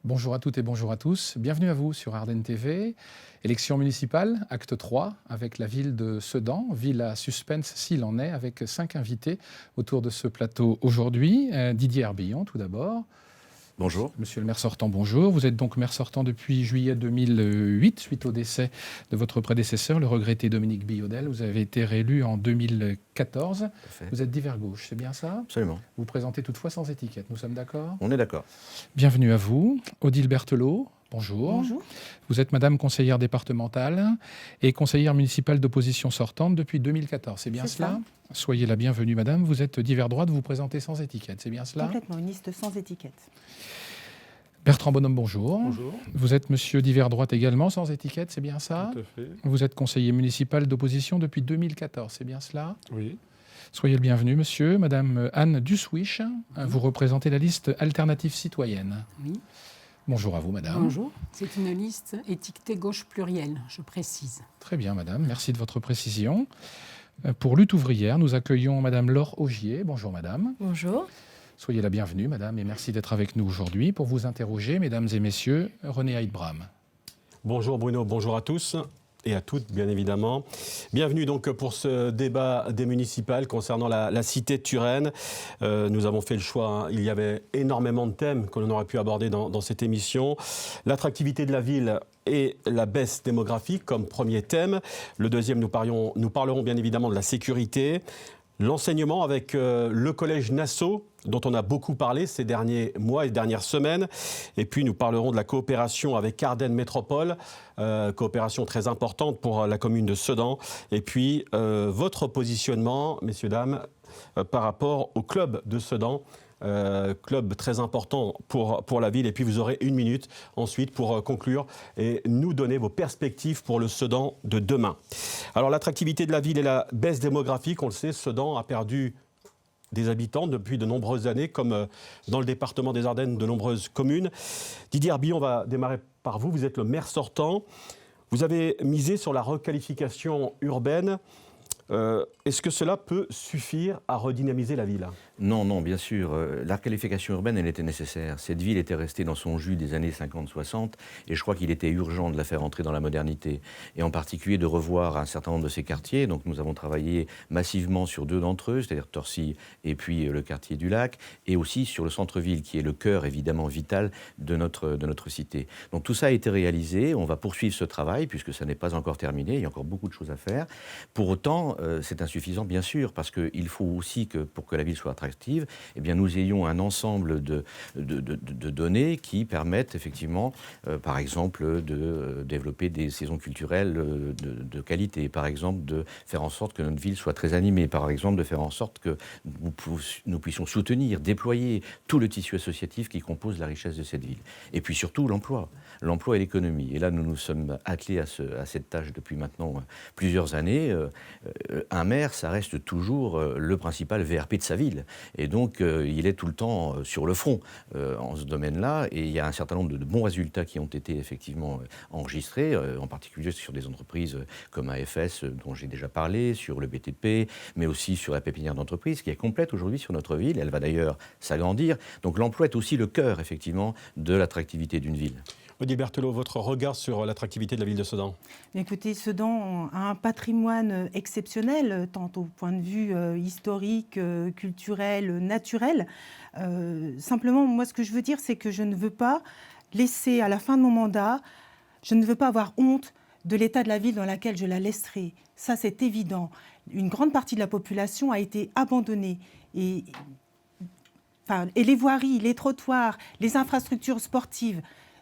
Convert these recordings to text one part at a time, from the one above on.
Bonjour à toutes et bonjour à tous. Bienvenue à vous sur Ardennes TV. Élection municipale, acte 3, avec la ville de Sedan, ville à suspense s'il en est, avec 5 invités autour de ce plateau aujourd'hui. Didier Herbillon, tout d'abord. Bonjour. Monsieur le maire sortant, bonjour. Vous êtes donc maire sortant depuis juillet 2008, suite au décès de votre prédécesseur, le regretté Dominique Billaudel. Vous avez été réélu en 2014. Vous êtes divers gauche, c'est bien ça? Absolument. Vous présentez toutefois sans étiquette, nous sommes d'accord? On est d'accord. Bienvenue à vous. Odile Berthelot, bonjour. Bonjour. Vous êtes madame conseillère départementale et conseillère municipale d'opposition sortante depuis 2014, c'est bien C'est cela? ça. Soyez la bienvenue madame, vous êtes divers droite, vous vous présentez sans étiquette, c'est bien cela? Complètement, une liste sans étiquette. Bertrand Bonhomme, bonjour. Bonjour. Vous êtes monsieur divers droite également, sans étiquette, c'est bien ça? Tout à fait. Vous êtes conseiller municipal d'opposition depuis 2014, c'est bien cela? Oui. Soyez le bienvenu monsieur. Madame Anne Duswisch, vous représentez la liste Alternative Citoyenne. Oui, Bonjour à vous madame. bonjour. C'est une liste étiquetée gauche plurielle, je précise. Très bien madame, merci de votre précision. Pour Lutte ouvrière, nous accueillons madame Laure Augier. Bonjour madame. Bonjour. Soyez la bienvenue, madame, et merci d'être avec nous aujourd'hui pour vous interroger, mesdames et messieurs, René Heidbram. Bonjour Bruno, bonjour à tous et à toutes, bien évidemment. Bienvenue donc pour ce débat des municipales concernant la cité de Turenne. Nous avons fait le choix, il y avait énormément de thèmes que l'on aurait pu aborder dans cette émission. L'attractivité de la ville et la baisse démographique comme premier thème. Le deuxième, nous parlerons bien évidemment de la sécurité. L'enseignement avec le collège Nassau, dont on a beaucoup parlé ces derniers mois et dernières semaines. Et puis nous parlerons de la coopération avec Ardennes Métropole, coopération très importante pour la commune de Sedan. Et puis votre positionnement, messieurs, dames, par rapport au club de Sedan. Club très important pour la ville. Et puis vous aurez 1 minute ensuite pour conclure et nous donner vos perspectives pour le Sedan de demain. Alors l'attractivité de la ville et la baisse démographique, on le sait, Sedan a perdu des habitants depuis de nombreuses années, comme dans le département des Ardennes, de nombreuses communes. Didier Herbillon, on va démarrer par vous. Vous êtes le maire sortant. Vous avez misé sur la requalification urbaine. Est-ce que cela peut suffire à redynamiser la ville ? Non, bien sûr. La requalification urbaine, elle était nécessaire. Cette ville était restée dans son jus des années 50-60 et je crois qu'il était urgent de la faire entrer dans la modernité. Et en particulier de revoir un certain nombre de ces quartiers. Donc nous avons travaillé massivement sur 2 d'entre eux, c'est-à-dire Torcy et puis le quartier du Lac, et aussi sur le centre-ville qui est le cœur évidemment vital de notre cité. Donc tout ça a été réalisé. On va poursuivre ce travail puisque ça n'est pas encore terminé. Il y a encore beaucoup de choses à faire. Pour autant, c'est insuffisant bien sûr parce qu'il faut aussi que pour que la ville soit attractive, eh bien, nous ayons un ensemble de données qui permettent effectivement, par exemple, de développer des saisons culturelles de qualité, par exemple, de faire en sorte que notre ville soit très animée, par exemple, de faire en sorte que nous puissions soutenir, déployer tout le tissu associatif qui compose la richesse de cette ville. Et puis surtout l'emploi et l'économie. Et là, nous nous sommes attelés à cette tâche depuis maintenant plusieurs années. Un maire, ça reste toujours le principal VRP de sa ville. Et donc, il est tout le temps sur le front en ce domaine-là. Et il y a un certain nombre de bons résultats qui ont été effectivement enregistrés, en particulier sur des entreprises comme AFS, dont j'ai déjà parlé, sur le BTP, mais aussi sur la pépinière d'entreprise, qui est complète aujourd'hui sur notre ville. Elle va d'ailleurs s'agrandir. Donc, l'emploi est aussi le cœur, effectivement, de l'attractivité d'une ville. Odile Berthelot, votre regard sur l'attractivité de la ville de Sedan ? Écoutez, Sedan a un patrimoine exceptionnel, tant au point de vue historique, culturel, naturel. Simplement, moi, ce que je veux dire, c'est que je ne veux pas laisser, à la fin de mon mandat, je ne veux pas avoir honte de l'état de la ville dans laquelle je la laisserai. Ça, c'est évident. Une grande partie de la population a été abandonnée. Et les voiries, les trottoirs, les infrastructures sportives,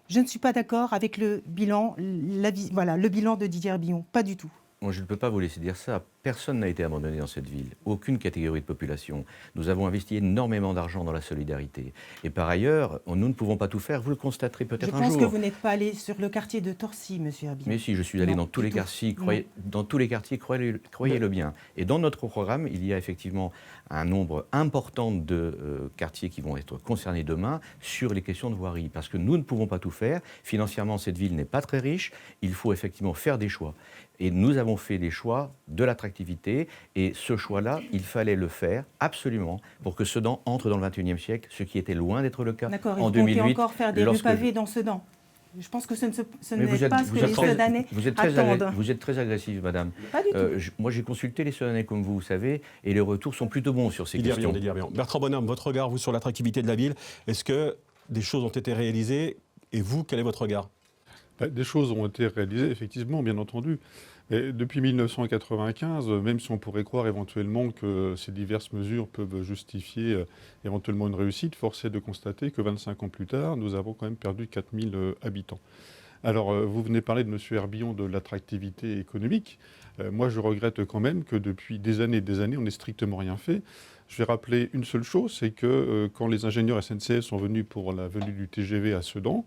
je ne suis pas d'accord avec le bilan, le bilan de Didier Herbillon, pas du tout. Moi, je ne peux pas vous laisser dire ça. Personne n'a été abandonné dans cette ville, aucune catégorie de population. Nous avons investi énormément d'argent dans la solidarité. Et par ailleurs, nous ne pouvons pas tout faire, vous le constaterez peut-être un jour. Je pense que vous n'êtes pas allé sur le quartier de Torcy, monsieur Herbillon. Mais si, je suis allé dans tous les quartiers, croyez-le bien. Et dans notre programme, il y a effectivement un nombre important de quartiers qui vont être concernés demain sur les questions de voirie. Parce que nous ne pouvons pas tout faire. Financièrement, cette ville n'est pas très riche. Il faut effectivement faire des choix. Et nous avons fait des choix de l'attractivité d'attractivité. Et ce choix-là, il fallait le faire absolument pour que Sedan entre dans le XXIe siècle, ce qui était loin d'être le cas D'accord, en et vous comptez 2008. encore faire des rues pavées dans Sedan? Je pense que ce Mais n'est pas ce que les Sedanais attendent. Vous êtes très agressive, madame. Pas du tout. Moi, j'ai consulté les Sedanais, comme vous savez, et les retours sont plutôt bons sur ces questions. Bertrand Bonhomme, votre regard, vous, sur l'attractivité de la ville, est-ce que des choses ont été réalisées? Et vous, quel est votre regard? Des choses ont été réalisées, effectivement, bien entendu. Et depuis 1995, même si on pourrait croire éventuellement que ces diverses mesures peuvent justifier éventuellement une réussite, force est de constater que 25 ans plus tard, nous avons quand même perdu 4000 habitants. Alors, vous venez parler de M. Herbillon de l'attractivité économique. Moi, je regrette quand même que depuis des années, on n'ait strictement rien fait. Je vais rappeler une seule chose, c'est que quand les ingénieurs SNCF sont venus pour la venue du TGV à Sedan,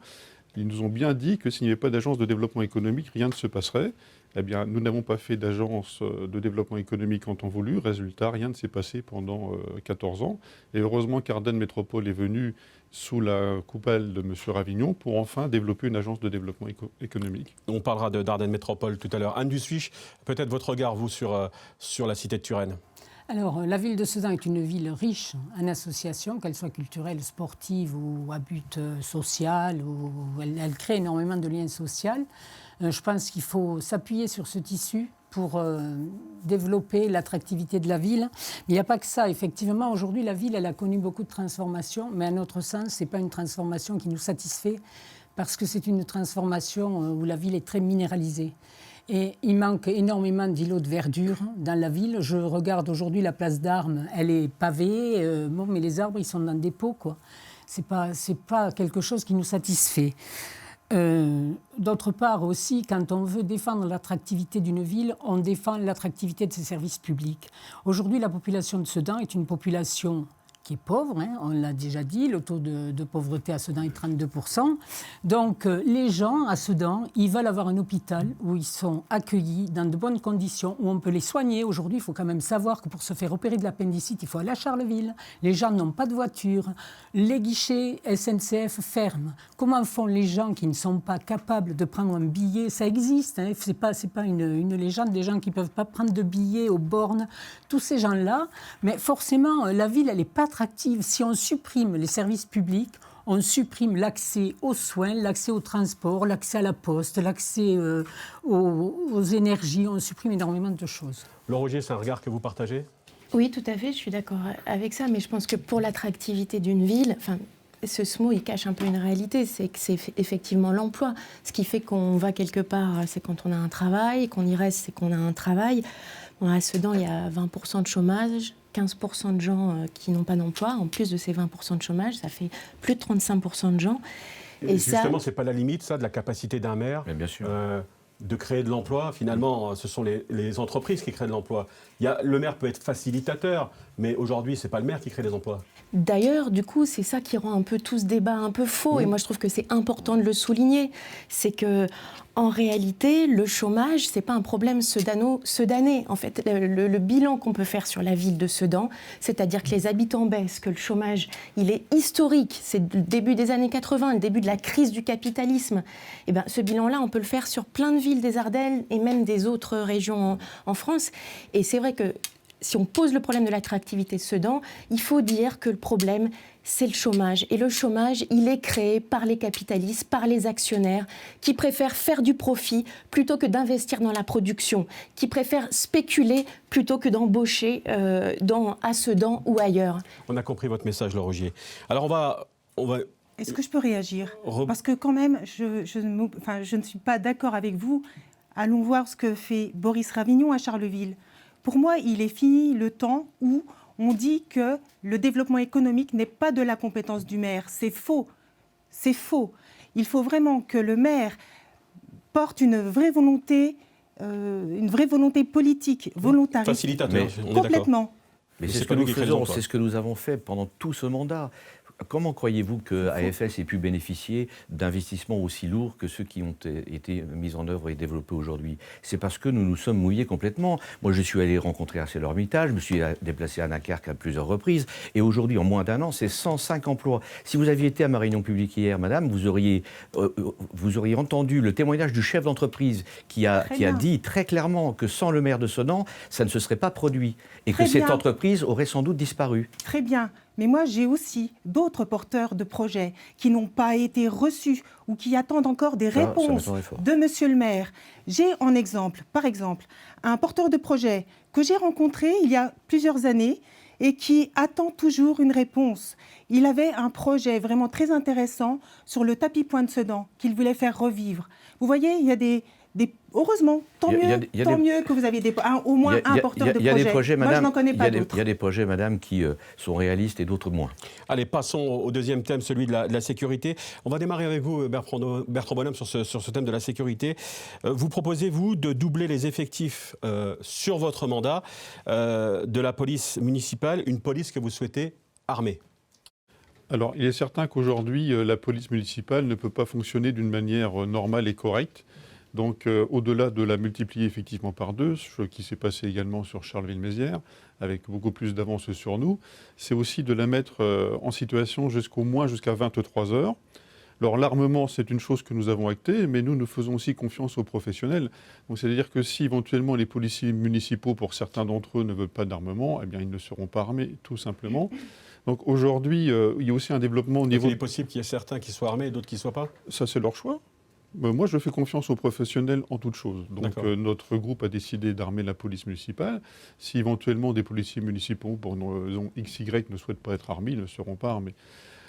ils nous ont bien dit que s'il n'y avait pas d'agence de développement économique, rien ne se passerait. Eh bien, nous n'avons pas fait d'agence de développement économique en temps voulu. Résultat, rien ne s'est passé pendant 14 ans. Et heureusement qu'Ardennes Métropole est venue sous la coupole de M. Ravignon pour enfin développer une agence de développement économique. On parlera d'Ardennes Métropole tout à l'heure. Anne Dussuich, peut-être votre regard, vous, sur la cité de Turenne. Alors, la ville de Sedan est une ville riche en associations, qu'elles soient culturelles, sportives ou à but social. Elle crée énormément de liens sociaux. Je pense qu'il faut s'appuyer sur ce tissu pour développer l'attractivité de la ville. Mais il n'y a pas que ça. Effectivement, aujourd'hui, la ville, elle a connu beaucoup de transformations, mais à notre sens, ce n'est pas une transformation qui nous satisfait, parce que c'est une transformation où la ville est très minéralisée. Et il manque énormément d'îlots de verdure dans la ville. Je regarde aujourd'hui la place d'Armes, elle est pavée, mais les arbres, ils sont dans des pots, quoi. C'est pas quelque chose qui nous satisfait. D'autre part aussi, quand on veut défendre l'attractivité d'une ville, on défend l'attractivité de ses services publics. Aujourd'hui, la population de Sedan est une population qui est pauvre, hein, on l'a déjà dit, le taux de pauvreté à Sedan est 32%. Donc les gens à Sedan, ils veulent avoir un hôpital où ils sont accueillis dans de bonnes conditions, où on peut les soigner. Aujourd'hui, il faut quand même savoir que pour se faire opérer de l'appendicite, il faut aller à Charleville. Les gens n'ont pas de voiture. Les guichets SNCF ferment. Comment font les gens qui ne sont pas capables de prendre un billet? Ça existe, hein, c'est pas une légende, des gens qui ne peuvent pas prendre de billets aux bornes. Tous ces gens-là, mais forcément, la ville, elle n'est pas attractive. Si on supprime les services publics, on supprime l'accès aux soins, l'accès au transport, l'accès à la poste, l'accès aux énergies. On supprime énormément de choses. Laure Rogier, c'est un regard que vous partagez? Oui, tout à fait, je suis d'accord avec ça. Mais je pense que pour l'attractivité d'une ville, ce mot, il cache un peu une réalité. C'est que c'est effectivement l'emploi. Ce qui fait qu'on va quelque part, c'est quand on a un travail. Qu'on y reste, c'est qu'on a un travail. Bon, à Sedan, il y a 20% de chômage. 15% de gens qui n'ont pas d'emploi. En plus de ces 20% de chômage, ça fait plus de 35% de gens. Et justement, ce n'est pas la limite, ça, de la capacité d'un maire bien sûr. De créer de l'emploi. Finalement, ce sont les entreprises qui créent de l'emploi. Le maire peut être facilitateur, mais aujourd'hui, ce n'est pas le maire qui crée des emplois. D'ailleurs, du coup, c'est ça qui rend un peu tout ce débat un peu faux. Et moi, je trouve que c'est important de le souligner. C'est que, en réalité, le chômage, c'est pas un problème sedanais. En fait, le bilan qu'on peut faire sur la ville de Sedan, c'est-à-dire que les habitants baissent, que le chômage, il est historique. C'est le début des années 80, le début de la crise du capitalisme. Et ben, ce bilan-là, on peut le faire sur plein de villes des Ardennes et même des autres régions en France. Et c'est vrai que si on pose le problème de l'attractivité de Sedan, il faut dire que le problème, c'est le chômage. Et le chômage, il est créé par les capitalistes, par les actionnaires, qui préfèrent faire du profit plutôt que d'investir dans la production, qui préfèrent spéculer plutôt que d'embaucher à Sedan ou ailleurs. On a compris votre message, Laure Rogier. Alors on va... Est-ce que je peux réagir? Parce que quand même, je ne suis pas d'accord avec vous. Allons voir ce que fait Boris Ravignon à Charleville. Pour moi, il est fini le temps où on dit que le développement économique n'est pas de la compétence du maire. C'est faux. C'est faux. Il faut vraiment que le maire porte une vraie volonté politique, volontariste. Facilitateur, on est complètement. Mais c'est ce que nous faisons, c'est ce que nous avons fait pendant tout ce mandat. Comment croyez-vous que AFS ait pu bénéficier d'investissements aussi lourds que ceux qui ont été mis en œuvre et développés aujourd'hui? C'est parce que nous nous sommes mouillés complètement. Moi, je suis allé rencontrer ArcelorMittal, je me suis déplacé à Dunkerque à plusieurs reprises, et aujourd'hui, en moins d'1 an, c'est 105 emplois. Si vous aviez été à ma réunion publique hier, madame, vous auriez entendu le témoignage du chef d'entreprise qui a dit très clairement que sans le maire de Sedan, ça ne se serait pas produit, et que cette entreprise aurait sans doute disparu. Très bien. Mais moi, j'ai aussi d'autres porteurs de projets qui n'ont pas été reçus ou qui attendent encore des réponses de monsieur le maire. J'ai en exemple, par exemple, un porteur de projet que j'ai rencontré il y a plusieurs années et qui attend toujours une réponse. Il avait un projet vraiment très intéressant sur le tapis Point de Sedan qu'il voulait faire revivre. Vous voyez, il y a des heureusement, tant mieux que vous aviez au moins un porteur de projet. Il y a des projets, madame, moi, je n'en connais pas d'autres. Il y a des projets, madame, qui sont réalistes et d'autres moins. Allez, passons au deuxième thème, celui de la sécurité. On va démarrer avec vous, Bertrand Bonhomme, sur ce thème de la sécurité. Vous proposez, vous, de doubler les effectifs sur votre mandat de la police municipale, une police que vous souhaitez armée. Alors, il est certain qu'aujourd'hui, la police municipale ne peut pas fonctionner d'une manière normale et correcte. Donc, au-delà de la multiplier effectivement par 2, ce qui s'est passé également sur Charleville-Mézières, avec beaucoup plus d'avance sur nous, c'est aussi de la mettre en situation jusqu'à 23 heures. Alors, l'armement, c'est une chose que nous avons actée, mais nous faisons aussi confiance aux professionnels. Donc, c'est-à-dire que si éventuellement les policiers municipaux, pour certains d'entre eux, ne veulent pas d'armement, eh bien, ils ne seront pas armés, tout simplement. Donc, aujourd'hui, il y a aussi un développement au niveau... Il est possible qu'il y ait certains qui soient armés et d'autres qui ne soient pas? Ça, c'est leur choix. Moi, je fais confiance aux professionnels en toute chose. Donc, notre groupe a décidé d'armer la police municipale. Si éventuellement des policiers municipaux, pour une raison XY, ne souhaitent pas être armés, ils ne seront pas armés.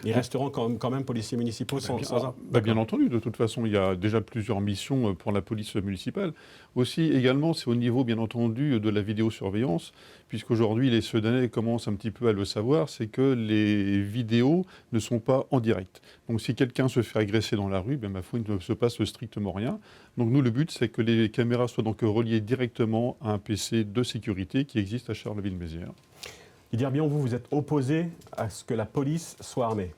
Ils resteront quand même policiers municipaux bien entendu, de toute façon, il y a déjà plusieurs missions pour la police municipale. Aussi, également, c'est au niveau, bien entendu, de la vidéosurveillance, puisqu'aujourd'hui, les Sedanais commencent un petit peu à le savoir, c'est que les vidéos ne sont pas en direct. Donc, si quelqu'un se fait agresser dans la rue, ma foi, il ne se passe strictement rien. Donc, nous, le but, c'est que les caméras soient donc reliées directement à un PC de sécurité qui existe à Charleville-Mézières. Didier Bion, vous êtes opposé à ce que la police soit armée?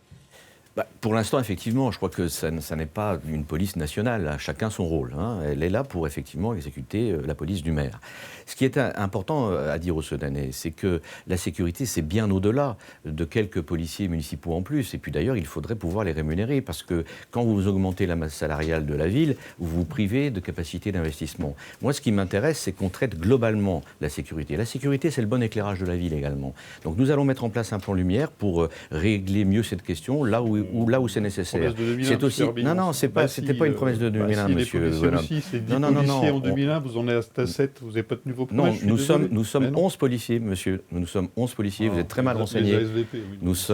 Pour l'instant, effectivement, je crois que ça n'est pas une police nationale. Chacun son rôle. Elle est là pour effectivement exécuter la police du maire. Ce qui est important à dire aux Sedanais, c'est que la sécurité, c'est bien au-delà de quelques policiers municipaux en plus. Et puis d'ailleurs, il faudrait pouvoir les rémunérer parce que quand vous augmentez la masse salariale de la ville, vous vous privez de capacité d'investissement. Moi, ce qui m'intéresse, c'est qu'on traite globalement la sécurité. La sécurité, c'est le bon éclairage de la ville également. Donc nous allons mettre en place un plan lumière pour régler mieux cette question là où c'est nécessaire. C'est aussi... Non, c'était pas une promesse de 2001, monsieur. Non. En 2001, vous en êtes à 7, vous n'avez pas tenu vos promesses. Non, nous sommes 11 policiers, monsieur. Nous sommes 11 policiers, vous êtes très mal renseignés. Vous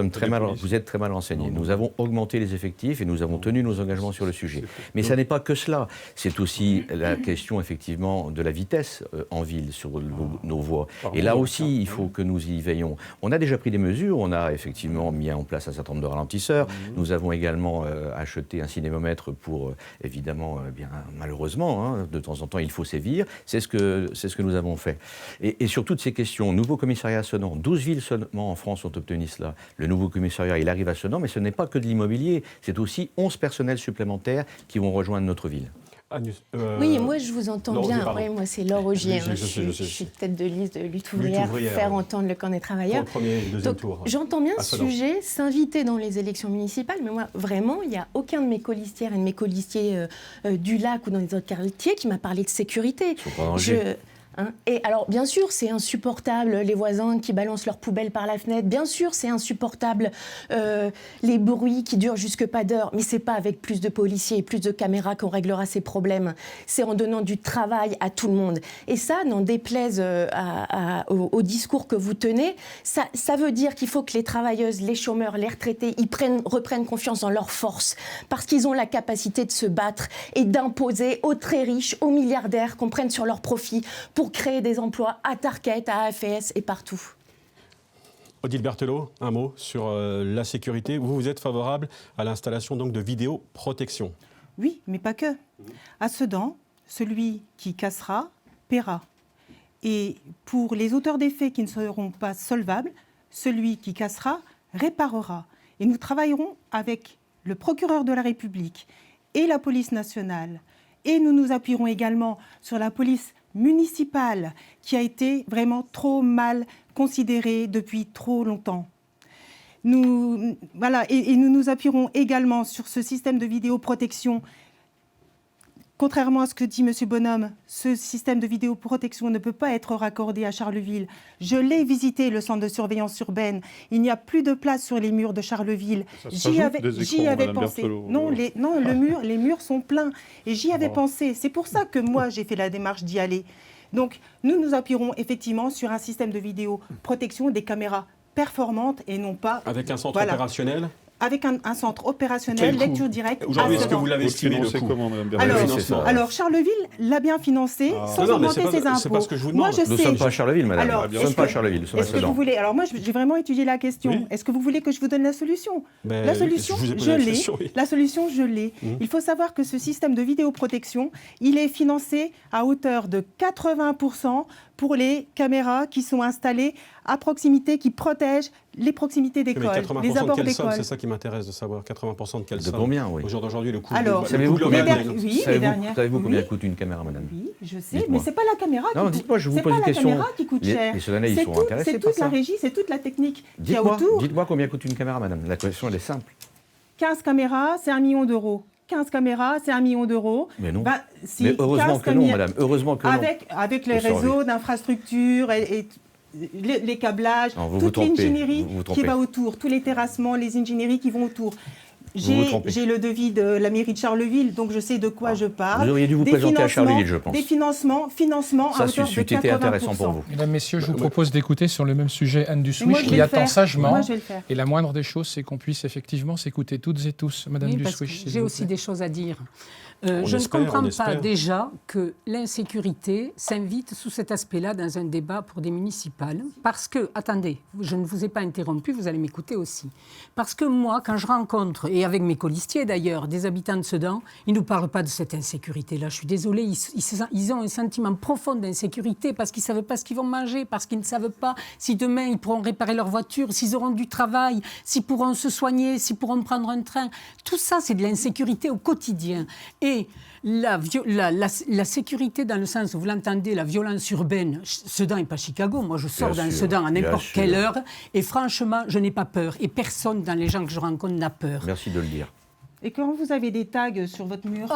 êtes très mal renseignés. Nous avons augmenté les effectifs et nous avons tenu nos engagements sur le sujet. Mais ça n'est pas que cela. C'est aussi la question, effectivement, de la vitesse en ville sur nos voies. Et là aussi, il faut que nous y veillons. On a déjà pris des mesures. On a effectivement mis en place un certain nombre de ralentisseurs. Nous avons également acheté un cinémomètre pour, évidemment, malheureusement, de temps en temps, il faut sévir. C'est ce que nous avons fait. Et sur toutes ces questions, nouveau commissariat à Sedan, 12 villes seulement en France ont obtenu cela. Le nouveau commissariat, il arrive à Sedan, mais ce n'est pas que de l'immobilier, c'est aussi 11 personnels supplémentaires qui vont rejoindre notre ville. Oui, moi je vous entends bien. Oui, moi c'est Laure Augier. Je suis tête de liste de lutte ouvrière, faire entendre le camp des travailleurs. Pour le premier et deuxième tour. J'entends bien ce sujet s'inviter dans les élections municipales, mais moi vraiment, il n'y a aucun de mes colistières et de mes colistiers du Lac ou dans les autres quartiers qui m'a parlé de sécurité. Et alors, bien sûr, c'est insupportable, les voisins qui balancent leurs poubelles par la fenêtre. Bien sûr, c'est insupportable, les bruits qui durent jusque pas d'heure. Mais c'est pas avec plus de policiers et plus de caméras qu'on réglera ces problèmes. C'est en donnant du travail à tout le monde. Et ça, n'en déplaise au discours que vous tenez, ça veut dire qu'il faut que les travailleuses, les chômeurs, les retraités, reprennent confiance en leur force. Parce qu'ils ont la capacité de se battre et d'imposer aux très riches, aux milliardaires qu'on prenne sur leur profit pour créer des emplois à Tarkett, à AFS et partout. Odile Berthelot, un mot sur la sécurité. Vous êtes favorable à l'installation donc de vidéoprotection? Oui, mais pas que. À Sedan, celui qui cassera paiera. Et pour les auteurs des faits qui ne seront pas solvables, celui qui cassera réparera. Et nous travaillerons avec le procureur de la République et la police nationale. Et nous nous appuierons également sur la police municipale qui a été vraiment trop mal considérée depuis trop longtemps. Voilà, et nous nous appuierons également sur ce système de vidéoprotection. Contrairement à ce que dit M. Bonhomme, ce système de vidéoprotection ne peut pas être raccordé à Charleville. Je l'ai visité, le centre de surveillance urbaine. Il n'y a plus de place sur les murs de Charleville. J'y avais pensé. Non, les murs sont pleins. Et j'y avais pensé. C'est pour ça que moi, j'ai fait la démarche d'y aller. Donc, nous nous appuierons effectivement sur un système de vidéoprotection, des caméras performantes et non pas... Avec un centre opérationnel ? Avec un centre opérationnel, lecture directe. Aujourd'hui, est-ce que vous l'avez estimé le coût ? Comment, Mme Berthelot ? Alors, Charleville l'a bien financé sans augmenter ses impôts. C'est pas ce que je vous demande. Nous ne sommes pas à Charleville, madame. Nous ne sommes pas à Charleville, nous sommes à Sedan. Alors moi, j'ai vraiment étudié la question. Oui. Est-ce que vous voulez que je vous donne la solution ? La solution, je l'ai. La solution, je l'ai. Il faut savoir que ce système de vidéoprotection, il est financé à hauteur de 80% pour les caméras qui sont installées à proximité, qui protègent les proximités d'école, les abords d'école. C'est ça qui m'intéresse de savoir. 80% de quelle somme ? De combien, oui. Aujourd'hui, le coût. Alors, savez-vous combien coûte une caméra, madame ? Oui, je sais, mais c'est pas la caméra qui coûte. Non, dites-moi, je vous pose une question. C'est pas la caméra qui coûte cher. Les Sedanais, ils sont intéressés c'est par toute la ça. régie, c'est toute la technique qu'il y a autour. Dites-moi combien coûte une caméra, madame. La question, elle est simple. 15 caméras, c'est 1 million d'euros. 15 caméras, c'est 1 million d'euros. Mais non. Si, mais heureusement que non, madame. Heureusement que non. Avec les réseaux d'infrastructures et les câblages, toute l'ingénierie qui va autour, tous les terrassements, les ingénieries qui vont autour. J'ai le devis de la mairie de Charleville, donc je sais de quoi je parle. Vous auriez dû vous présenter à Charleville, je pense. Des financements à hauteur de 80%. Intéressant pour vous. Mesdames, Messieurs, je vous propose d'écouter sur le même sujet Anne Dussouich, qui attend sagement. Moi, je vais le faire. Et la moindre des choses, c'est qu'on puisse effectivement s'écouter toutes et tous. Madame Dussouich, j'ai aussi des choses à dire. Je ne comprends pas déjà que l'insécurité s'invite sous cet aspect-là dans un débat pour des municipales. Parce que, attendez, je ne vous ai pas interrompu, vous allez m'écouter aussi. Parce que moi, quand je rencontre, et avec mes colistiers d'ailleurs, des habitants de Sedan, ils ne nous parlent pas de cette insécurité-là. Je suis désolée, ils ont un sentiment profond d'insécurité parce qu'ils ne savent pas ce qu'ils vont manger, parce qu'ils ne savent pas si demain ils pourront réparer leur voiture, s'ils auront du travail, s'ils pourront se soigner, s'ils pourront prendre un train. Tout ça, c'est de l'insécurité au quotidien. Et la sécurité dans le sens où vous l'entendez, la violence urbaine, Sedan n'est pas Chicago. Moi, je sors dans Sedan à n'importe quelle heure et franchement, je n'ai pas peur. Et personne dans les gens que je rencontre n'a peur. Merci de le dire. Et quand vous avez des tags sur votre mur,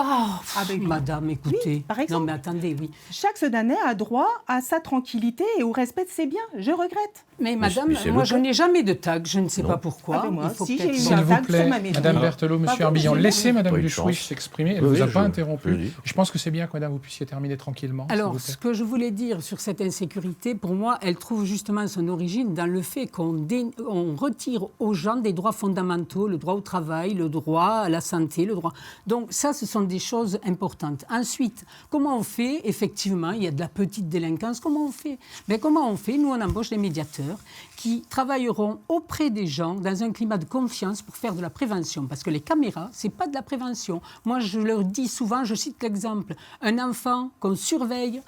madame, écoutez. Oui, par exemple, non, mais attendez, oui. Chaque Sedanais a droit à sa tranquillité et au respect de ses biens. Je regrette. Mais madame, moi, je n'ai jamais de tag. Je ne sais pas pourquoi. Moi, si j'ai eu S'il un vous tag plaît, sur ma maison. Madame Berthelot, Monsieur Arbillon, laissez Madame Dussouich s'exprimer. Elle ne vous a pas interrompu. Je pense que c'est bien que Madame, vous puissiez terminer tranquillement. Alors, ce que je voulais dire sur cette insécurité, pour moi, elle trouve justement son origine dans le fait qu'on retire aux gens des droits fondamentaux, le droit au travail, le droit à la santé, le droit... Donc ça, ce sont des choses importantes. Ensuite, comment on fait ? Effectivement, il y a de la petite délinquance. Comment on fait ? Comment on fait ? Nous, on embauche des médiateurs qui travailleront auprès des gens dans un climat de confiance pour faire de la prévention. Parce que les caméras, ce n'est pas de la prévention. Moi, je leur dis souvent, je cite l'exemple, un enfant qu'on surveille,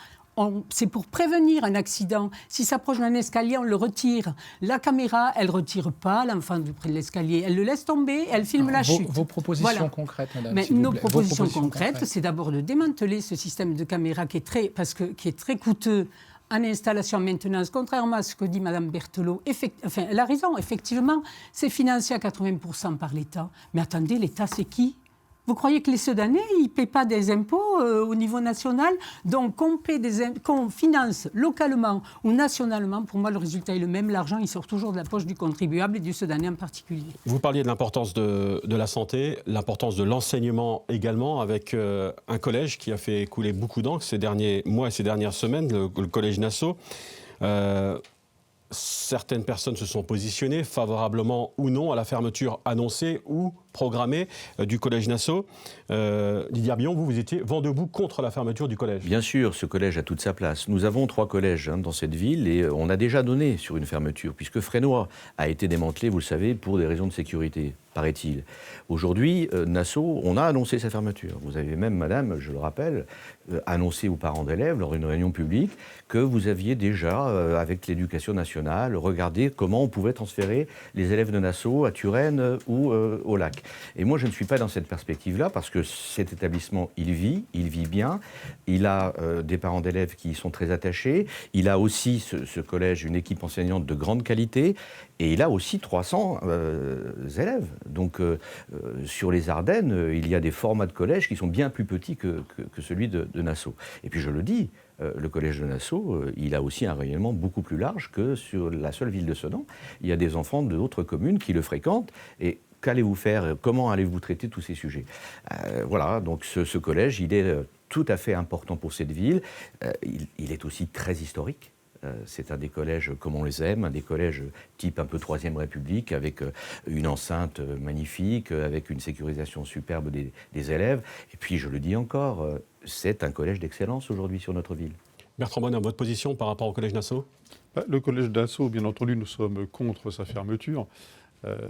c'est pour prévenir un accident. S'il s'approche d'un escalier, on le retire. La caméra, elle ne retire pas l'enfant de près de l'escalier. Elle le laisse tomber, elle filme la chute. Vos propositions concrètes, madame. Mais nos propositions concrètes, c'est d'abord de démanteler ce système de caméra qui est très coûteux en installation maintenance, contrairement à ce que dit Mme Berthelot. Elle a raison, effectivement, c'est financé à 80% par l'État. Mais attendez, l'État, c'est qui ? Vous croyez que les Sedanais, ils ne paient pas des impôts au niveau national ? Donc, qu'on finance localement ou nationalement, pour moi, le résultat est le même. L'argent, il sort toujours de la poche du contribuable et du Sedanais en particulier. Vous parliez de l'importance de la santé, l'importance de l'enseignement également, avec un collège qui a fait couler beaucoup d'encre ces derniers mois et ces dernières semaines, le collège Nassau. Certaines personnes se sont positionnées favorablement ou non à la fermeture annoncée ou programmée du collège Nassau. Didier Arbillon, vous étiez vent debout contre la fermeture du collège. Bien sûr, ce collège a toute sa place. Nous avons 3 collèges dans cette ville et on a déjà donné sur une fermeture, puisque Fresnoy a été démantelé, vous le savez, pour des raisons de sécurité, paraît-il. Aujourd'hui, Nassau, on a annoncé sa fermeture. Vous avez même, madame, je le rappelle, annoncé aux parents d'élèves lors d'une réunion publique que vous aviez déjà, avec l'éducation nationale, regardé comment on pouvait transférer les élèves de Nassau à Turenne ou au Lac. Et moi, je ne suis pas dans cette perspective-là parce que cet établissement, il vit bien. Il a des parents d'élèves qui y sont très attachés. Il a aussi, ce collège, une équipe enseignante de grande qualité. Et il a aussi 300 élèves. Donc, sur les Ardennes, il y a des formats de collèges qui sont bien plus petits que celui de Nassau. Et puis, je le dis, le collège de Nassau, il a aussi un rayonnement beaucoup plus large que sur la seule ville de Sedan. Il y a des enfants d'autres communes qui le fréquentent. Et qu'allez-vous faire? Comment allez-vous traiter tous ces sujets? Voilà, donc ce collège, il est tout à fait important pour cette ville. Il est aussi très historique. C'est un des collèges comme on les aime, un des collèges type un peu Troisième République, avec une enceinte magnifique, avec une sécurisation superbe des élèves. Et puis, je le dis encore, c'est un collège d'excellence aujourd'hui sur notre ville. Bertrand Bonhomme, votre position par rapport au collège Nassau? Le collège Nassau, bien entendu, nous sommes contre sa fermeture.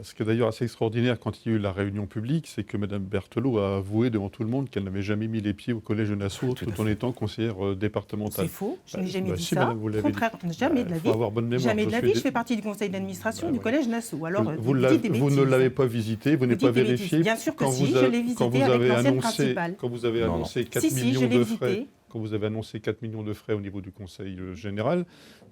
Ce qui est d'ailleurs assez extraordinaire quand il y a eu la réunion publique, c'est que Mme Berthelot a avoué devant tout le monde qu'elle n'avait jamais mis les pieds au collège de Nassau tout en étant conseillère départementale. C'est faux, je n'ai jamais dit si, ça. madame, vous l'avez dit. Jamais de la vie. Avoir bonne mémoire. Jamais de la vie, je fais partie du conseil d'administration du collège Nassau. Alors, vous ne l'avez pas visité, vous n'avez pas vérifié. Bien sûr que si, je l'ai visité avec l'ancienne principale. Quand vous avez annoncé 4 millions de frais. Quand vous avez annoncé 4 millions de frais au niveau du Conseil général,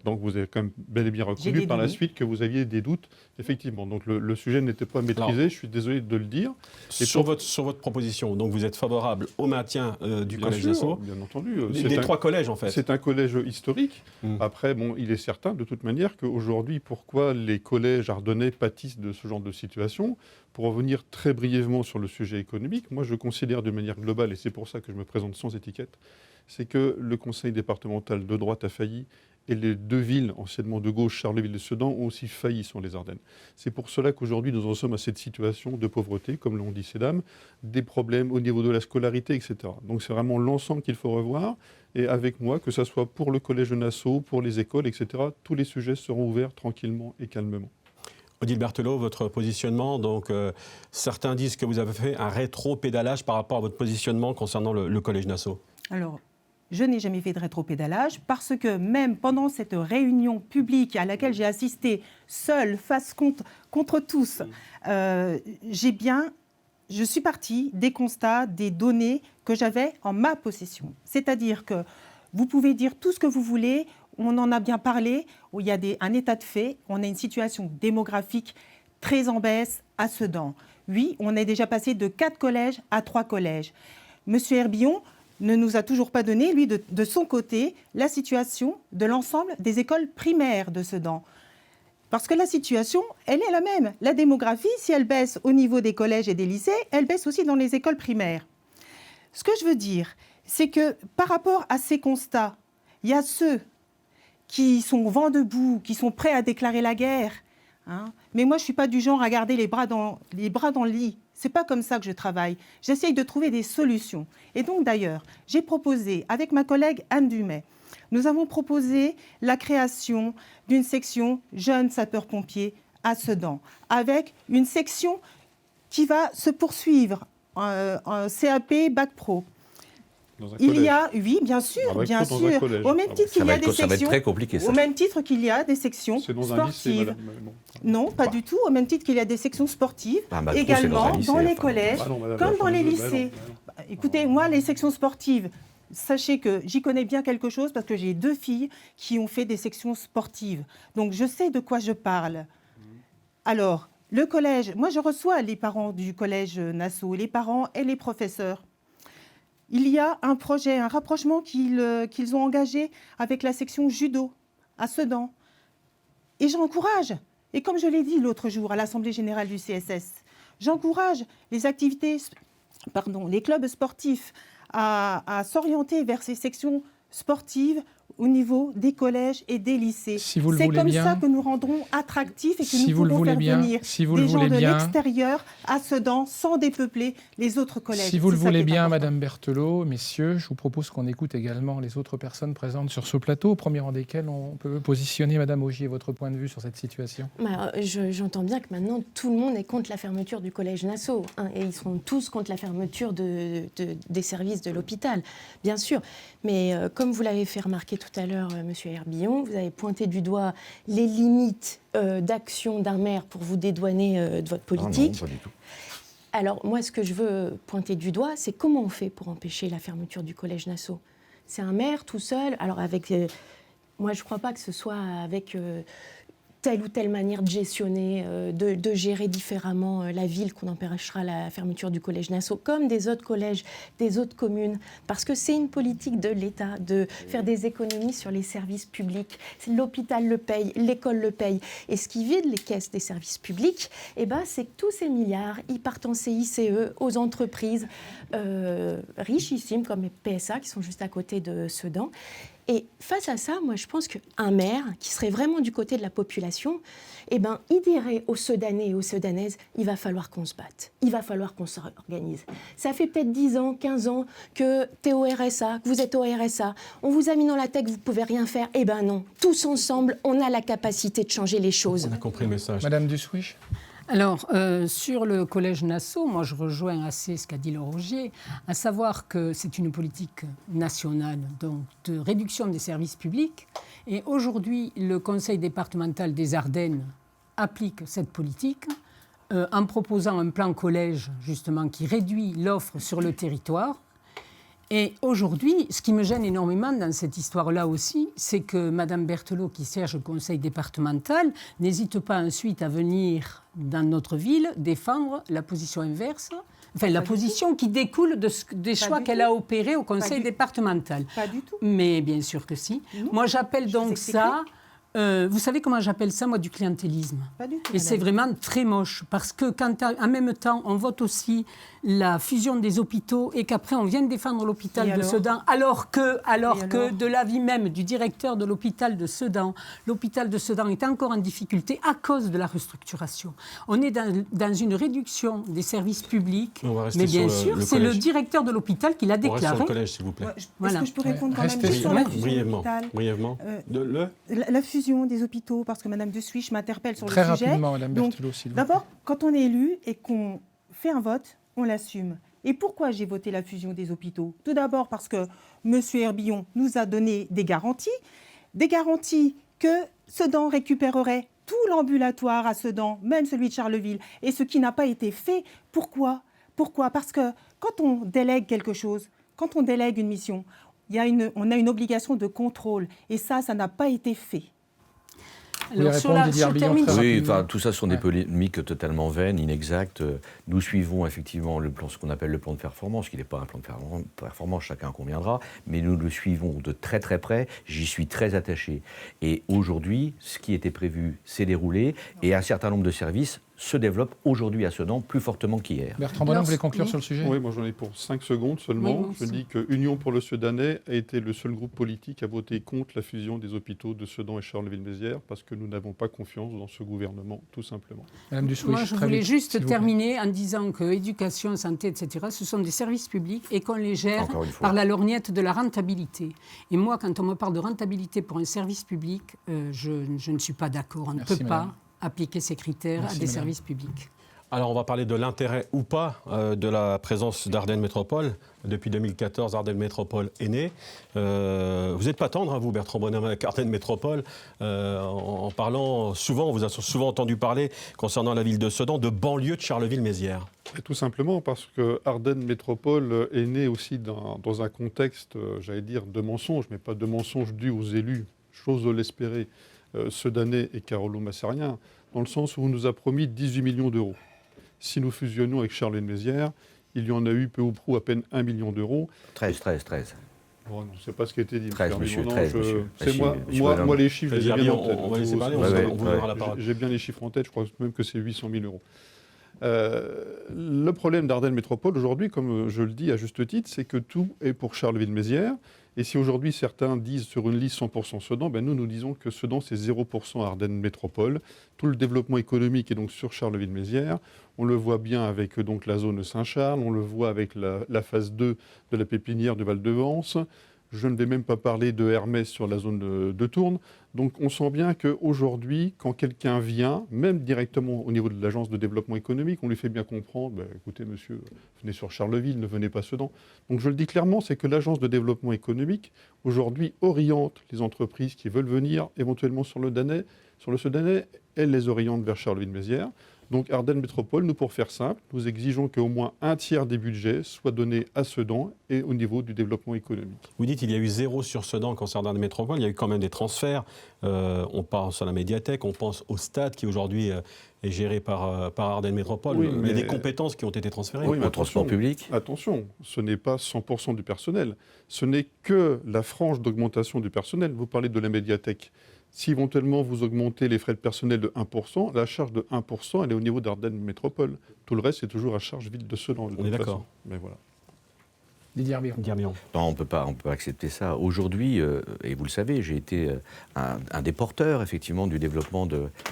donc vous avez quand même bel et bien reconnu par la suite que vous aviez des doutes, effectivement. Donc le sujet n'était pas maîtrisé, alors, je suis désolé de le dire. Et sur votre proposition, donc vous êtes favorable au maintien du collège Nassau? Bien entendu. Des 3 collèges, en fait. C'est un collège historique. Après, bon, il est certain, de toute manière, qu'aujourd'hui, pourquoi les collèges ardennais pâtissent de ce genre de situation? Pour revenir très brièvement sur le sujet économique, moi je considère de manière globale, et c'est pour ça que je me présente sans étiquette, c'est que le conseil départemental de droite a failli et les 2 villes anciennement de gauche, Charleville et Sedan, ont aussi failli sur les Ardennes. C'est pour cela qu'aujourd'hui nous en sommes à cette situation de pauvreté, comme l'ont dit ces dames, des problèmes au niveau de la scolarité, etc. Donc c'est vraiment l'ensemble qu'il faut revoir. Et avec moi, que ce soit pour le collège de Nassau, pour les écoles, etc., tous les sujets seront ouverts tranquillement et calmement. Odile Berthelot, votre positionnement, donc certains disent que vous avez fait un rétro-pédalage par rapport à votre positionnement concernant le collège Nassau. Alors, je n'ai jamais fait de rétropédalage parce que même pendant cette réunion publique à laquelle j'ai assisté seule, face contre tous, je suis partie des constats, des données que j'avais en ma possession. C'est-à-dire que vous pouvez dire tout ce que vous voulez, on en a bien parlé, où il y a un état de fait, on a une situation démographique très en baisse à Sedan. Oui, on est déjà passé de 4 collèges à 3 collèges. Monsieur Herbillon ne nous a toujours pas donné, lui, de son côté, la situation de l'ensemble des écoles primaires de Sedan. Parce que la situation, elle est la même. La démographie, si elle baisse au niveau des collèges et des lycées, elle baisse aussi dans les écoles primaires. Ce que je veux dire, c'est que par rapport à ces constats, il y a ceux qui sont vent debout, qui sont prêts à déclarer la guerre. Mais moi, je ne suis pas du genre à garder les bras dans le lit. Ce n'est pas comme ça que je travaille. J'essaye de trouver des solutions. Et donc, d'ailleurs, j'ai proposé, avec ma collègue Anne Dumay, nous avons proposé la création d'une section jeunes sapeurs-pompiers à Sedan, avec une section qui va se poursuivre en CAP, Bac Pro. Il y a, oui, bien sûr, au même titre qu'il y a des sections. Ça va être très compliqué, ça. Au même titre qu'il y a des sections sportives. Non, pas du tout. Au même titre qu'il y a des sections sportives, également dans les collèges, comme dans les lycées. Écoutez, moi, les sections sportives, sachez que j'y connais bien quelque chose parce que j'ai 2 filles qui ont fait des sections sportives. Donc, je sais de quoi je parle. Alors, le collège, moi, je reçois les parents du collège Nassau, les parents et les professeurs. Il y a un projet, un rapprochement qu'ils ont engagé avec la section judo à Sedan. Et j'encourage, et comme je l'ai dit l'autre jour à l'Assemblée générale du CSS, j'encourage les clubs sportifs à s'orienter vers ces sections sportives au niveau des collèges et des lycées. Si vous le C'est voulez comme bien, ça que nous rendrons attractifs et que si nous vous le pourrons voulez faire bien, venir si vous le des gens voulez de bien, l'extérieur à Sedan sans dépeupler les autres collèges. si vous le C'est ça voulez qui est bien, important. Madame Berthelot, messieurs, je vous propose qu'on écoute également les autres personnes présentes sur ce plateau, au premier rang desquelles on peut positionner, Madame Augier, votre point de vue sur cette situation. J'entends bien que maintenant, tout le monde est contre la fermeture du collège Nassau. Hein, et ils seront tous contre la fermeture des services de l'hôpital, bien sûr. Mais comme vous l'avez fait remarquer tout à l'heure, Monsieur Herbillon, vous avez pointé du doigt les limites d'action d'un maire pour vous dédouaner de votre politique. Non, pas du tout. Alors, moi, ce que je veux pointer du doigt, c'est comment on fait pour empêcher la fermeture du collège Nassau. C'est un maire tout seul. Alors, moi, je ne crois pas que ce soit avec telle ou telle manière de gestionner, de gérer différemment la ville qu'on empêchera la fermeture du collège Nassau, comme des autres collèges, des autres communes, parce que c'est une politique de l'État de faire des économies sur les services publics. L'hôpital le paye, l'école le paye. Et ce qui vide les caisses des services publics, c'est que tous ces milliards, ils partent en CICE aux entreprises richissimes comme les PSA, qui sont juste à côté de Sedan. Et face à ça, moi, je pense qu'un maire qui serait vraiment du côté de la population, il dirait aux Sedanais et aux Sedanaises, il va falloir qu'on se batte, il va falloir qu'on s'organise. Ça fait peut-être 10 ans, 15 ans que tu es au RSA, que vous êtes au RSA, on vous a mis dans la tête que vous ne pouvez rien faire. Non, tous ensemble, on a la capacité de changer les choses. On a compris le message. Madame Dussouich. Alors, sur le collège Nassau, moi je rejoins assez ce qu'a dit Laure Augier, à savoir que c'est une politique nationale donc de réduction des services publics. Et aujourd'hui, le conseil départemental des Ardennes applique cette politique en proposant un plan collège, justement, qui réduit l'offre sur le territoire. Et aujourd'hui, ce qui me gêne énormément dans cette histoire-là aussi, c'est que Mme Berthelot, qui siège au conseil départemental, n'hésite pas ensuite à venir dans notre ville défendre la position inverse, enfin la position qui découle des choix qu'elle a opérés au conseil départemental. Pas du tout. Mais bien sûr que si. Non. Moi, j'appelle donc ça... vous savez comment j'appelle ça, moi, du clientélisme. Pas du tout, Et c'est vraiment très moche, parce que quand en même temps, on vote aussi la fusion des hôpitaux et qu'après, on vient défendre l'hôpital de Sedan, alors que de l'avis même du directeur de l'hôpital de Sedan, l'hôpital de Sedan est encore en difficulté à cause de la restructuration. On est dans une réduction des services publics, mais bien sûr, c'est le directeur de l'hôpital qui l'a déclaré. On reste sur le collège, s'il vous plaît. Est-ce que je peux répondre quand même Restez juste sur la fusion Brièvement. La fusion des hôpitaux, parce que Mme De Suich m'interpelle sur Très le sujet. rapidement, Mme Donc, Berthelot, s'il vous plaît. d'abord, quand on est élu et qu'on fait un vote, on l'assume. Et pourquoi j'ai voté la fusion des hôpitaux? Tout d'abord parce que M. Herbillon nous a donné des garanties que Sedan récupérerait tout l'ambulatoire à Sedan, même celui de Charleville, et ce qui n'a pas été fait. Pourquoi? Parce que quand on délègue quelque chose, quand on délègue une mission, on a une obligation de contrôle, et ça n'a pas été fait. Alors, Tout ça sont des polémiques totalement vaines, inexactes. Nous suivons effectivement ce qu'on appelle le plan de performance, qui n'est pas un plan de performance, chacun conviendra, mais nous le suivons de très très près. J'y suis très attaché. Et aujourd'hui, ce qui était prévu s'est déroulé, et un certain nombre de services se développent aujourd'hui à Sedan plus fortement qu'hier. Bertrand Bonhomme, vous voulez conclure sur le sujet? Oui, moi j'en ai pour 5 secondes seulement. Je dis que Union pour le Sedanais a été le seul groupe politique à voter contre la fusion des hôpitaux de Sedan et Charleville-Mézières, parce que nous n'avons pas confiance dans ce gouvernement, tout simplement. Madame Dussouich, moi, je voulais juste terminer en disant que éducation, santé, etc., ce sont des services publics et qu'on les gère par la lorgnette de la rentabilité. Et moi, quand on me parle de rentabilité pour un service public, je ne suis pas d'accord. On ne peut pas appliquer ces critères à des services publics. Alors, on va parler de l'intérêt ou pas de la présence d'Ardennes Métropole. Depuis 2014, Ardennes Métropole est née. Vous n'êtes pas tendre, vous, Bertrand Bonhomme, avec Ardennes Métropole, en parlant souvent, on vous a souvent entendu parler, concernant la ville de Sedan, de banlieue de Charleville-Mézières. Tout simplement parce que Ardennes Métropole est née aussi dans un contexte, j'allais dire, de mensonges, mais pas de mensonges dus aux élus, chose de l'espérer, Sedanais et Carolo-Massariens, dans le sens où on nous a promis 18 millions d'euros. Si nous fusionnons avec Charleville-Mézières, il y en a eu peu ou prou à peine 1 million d'euros. 13. Bon, non, c'est pas ce qui a été dit. 13, monsieur, 13, monsieur. C'est moi, les chiffres, j'ai bien en tête. On va laisser parler, on vous donnera la parole. J'ai bien les chiffres en tête, je crois même que c'est 800 000 euros. Le problème d'Ardennes Métropole aujourd'hui, comme je le dis à juste titre, c'est que tout est pour Charleville-Mézières Et si aujourd'hui certains disent sur une liste 100% Sedan, ben nous disons que Sedan c'est 0% Ardennes Métropole. Tout le développement économique est donc sur Charleville-Mézières. On le voit bien avec donc la zone Saint-Charles, on le voit avec la phase 2 de la pépinière du Val-de-Vence. Je ne vais même pas parler de Hermès sur la zone de Tourne. Donc on sent bien qu'aujourd'hui, quand quelqu'un vient, même directement au niveau de l'agence de développement économique, on lui fait bien comprendre, écoutez monsieur, venez sur Charleville, ne venez pas Sedan. Donc je le dis clairement, c'est que l'agence de développement économique, aujourd'hui, oriente les entreprises qui veulent venir éventuellement sur le Sedanais, elle les oriente vers Charleville-Mézières. Donc Ardennes Métropole, nous, pour faire simple, nous exigeons qu'au moins un tiers des budgets soient donnés à Sedan et au niveau du développement économique. Vous dites qu'il y a eu 0 sur Sedan concernant Ardennes Métropole, il y a eu quand même des transferts. On pense à la médiathèque, on pense au stade qui aujourd'hui est géré par Ardennes Métropole. Oui, il y a des compétences qui ont été transférées. Oui, mais au transport public. Attention, ce n'est pas 100% du personnel. Ce n'est que la frange d'augmentation du personnel. Vous parlez de la médiathèque. Si éventuellement vous augmentez les frais de personnel de 1%, la charge de 1%, elle est au niveau d'Ardennes Métropole. Tout le reste, c'est toujours à charge ville de Sedan. On est d'accord. Mais voilà. Didier Arbillon. Non, on peut pas accepter ça. Aujourd'hui, et vous le savez, j'ai été un des porteurs, effectivement, du développement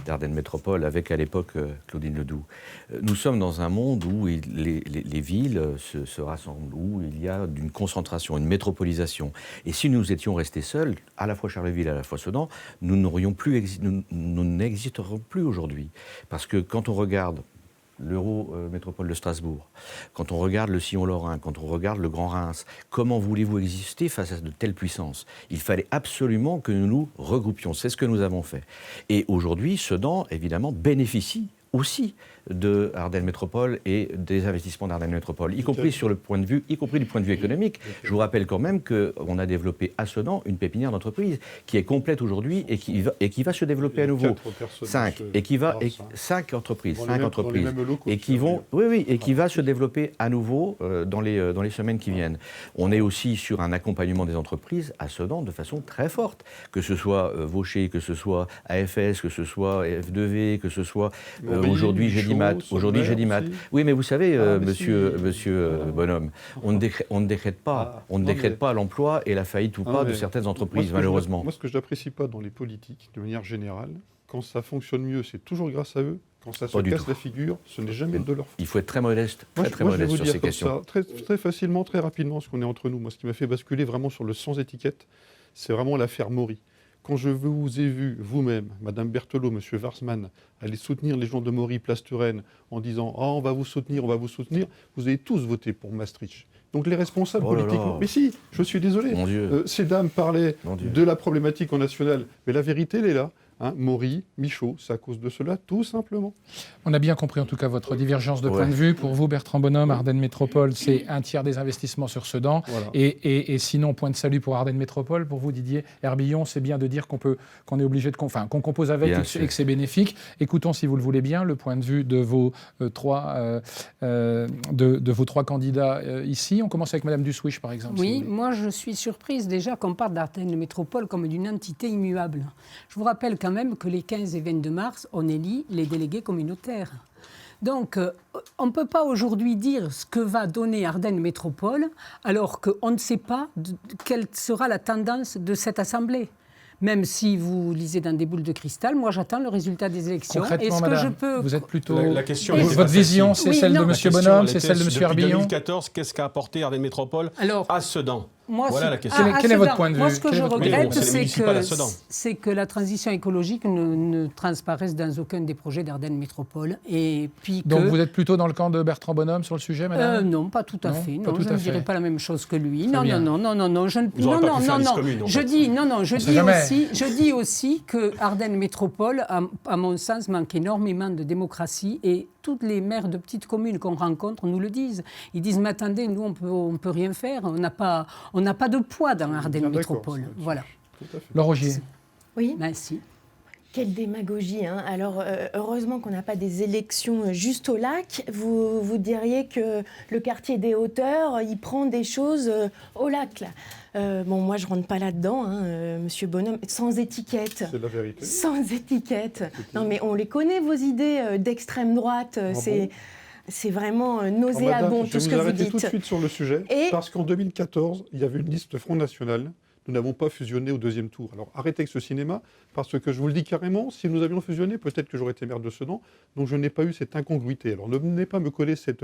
d'Ardennes Métropole avec, à l'époque, Claudine Ledoux. Nous sommes dans un monde où les villes se rassemblent, où il y a une concentration, une métropolisation. Et si nous étions restés seuls, à la fois Charleville, à la fois Sedan, nous n'existerons plus aujourd'hui. Parce que quand on regarde l'Euro-Métropole de Strasbourg, quand on regarde le sillon lorrain, quand on regarde le Grand Reims, comment voulez-vous exister face à de telles puissances? Il fallait absolument que nous nous regroupions. C'est ce que nous avons fait. Et aujourd'hui, Sedan, évidemment, bénéficie aussi de Ardennes Métropole et des investissements d'Ardennes Métropole, y compris du point de vue économique. Je vous rappelle quand même qu'on a développé à Sedan une pépinière d'entreprise qui est complète aujourd'hui et qui va se développer à nouveau. 5 entreprises et qui vont et qui va se développer à nouveau dans les semaines qui viennent. On est aussi sur un accompagnement des entreprises à Sedan de façon très forte, que ce soit Vaucher, que ce soit AFS, que ce soit F2V, que ce soit aujourd'hui Gédimat. Oui, mais vous savez, monsieur Bonhomme, on ne décrète pas l'emploi et la faillite ou pas de certaines entreprises, malheureusement. Moi, ce que je n'apprécie pas dans les politiques, de manière générale, quand ça fonctionne mieux, c'est toujours grâce à eux. Quand ça se casse la figure, ce n'est jamais de leur faute. Il faut être très modeste, très modeste sur ces questions. Très facilement, très rapidement, ce qu'on est entre nous. Moi, ce qui m'a fait basculer vraiment sur le sans étiquette, c'est vraiment l'affaire Maury. Quand je vous ai vu, vous-même, Madame Berthelot, Monsieur Warsmann, aller soutenir les gens de Maury, Place Turenne, en disant « Ah, on va vous soutenir », vous avez tous voté pour Maastricht. Donc les responsables politiquement... Mais si, je suis désolé. Mon Dieu. Ces dames parlaient de la problématique en national, mais la vérité, elle est là. Maury, Michaud, c'est à cause de cela, tout simplement. On a bien compris en tout cas votre divergence de point de vue. Pour vous, Bertrand Bonhomme, Ardennes Métropole, c'est un tiers des investissements sur Sedan. Voilà. Et sinon, point de salut pour Ardennes Métropole. Pour vous, Didier Herbillon, c'est bien de dire qu'on est obligé de qu'on compose avec et que c'est bénéfique. Écoutons, si vous le voulez bien, le point de vue de vos trois candidats ici. On commence avec Madame Dussouich, par exemple. Oui, moi je suis surprise déjà qu'on parle d'Ardennes Métropole comme d'une entité immuable. Je vous rappelle quand même que les 15 et 22 mars, on élit les délégués communautaires. Donc, on ne peut pas aujourd'hui dire ce que va donner Ardennes Métropole alors qu'on ne sait pas quelle sera la tendance de cette assemblée. Même si vous lisez dans des boules de cristal, moi j'attends le résultat des élections. Concrètement, madame, vous êtes plutôt... La question, votre vision, c'est celle de M. Bonhomme, c'est celle de M. Herbillon. Depuis 2014, qu'est-ce qu'a apporté Ardennes Métropole à Sedan? Voilà la question. Quel est votre point de vue? Moi, ce que je regrette, c'est que la transition écologique ne transparaisse dans aucun des projets d'Ardennes Métropole. Et puis donc vous êtes plutôt dans le camp de Bertrand Bonhomme sur le sujet, madame? Non, pas tout à fait. Non, je ne dirais pas la même chose que lui. Non. Je dis aussi que Ardennes Métropole, à mon sens, manque énormément de démocratie et toutes les maires de petites communes qu'on rencontre nous le disent. Ils disent, mais attendez, nous, on peut rien faire. On n'a pas de poids dans Ardennes Métropole. Voilà. Laure Rogier. Oui. Merci. Quelle démagogie, hein. Alors, heureusement qu'on n'a pas des élections juste au lac. Vous diriez que le quartier des Hauteurs, il prend des choses au lac, là. Moi, je ne rentre pas là-dedans, Monsieur Bonhomme, sans étiquette. C'est la vérité. Sans étiquette. Non, mais on les connaît, vos idées d'extrême droite. c'est vraiment nauséabond tout ce que vous dites. Je vais vous arrêter tout de dites. suite sur le sujet, parce qu'en 2014, il y avait une liste Front National. Nous n'avons pas fusionné au deuxième tour. Alors arrêtez avec ce cinéma, parce que je vous le dis carrément, si nous avions fusionné, peut-être que j'aurais été maire de Sedan, donc je n'ai pas eu cette incongruité. Alors ne venez pas me coller cette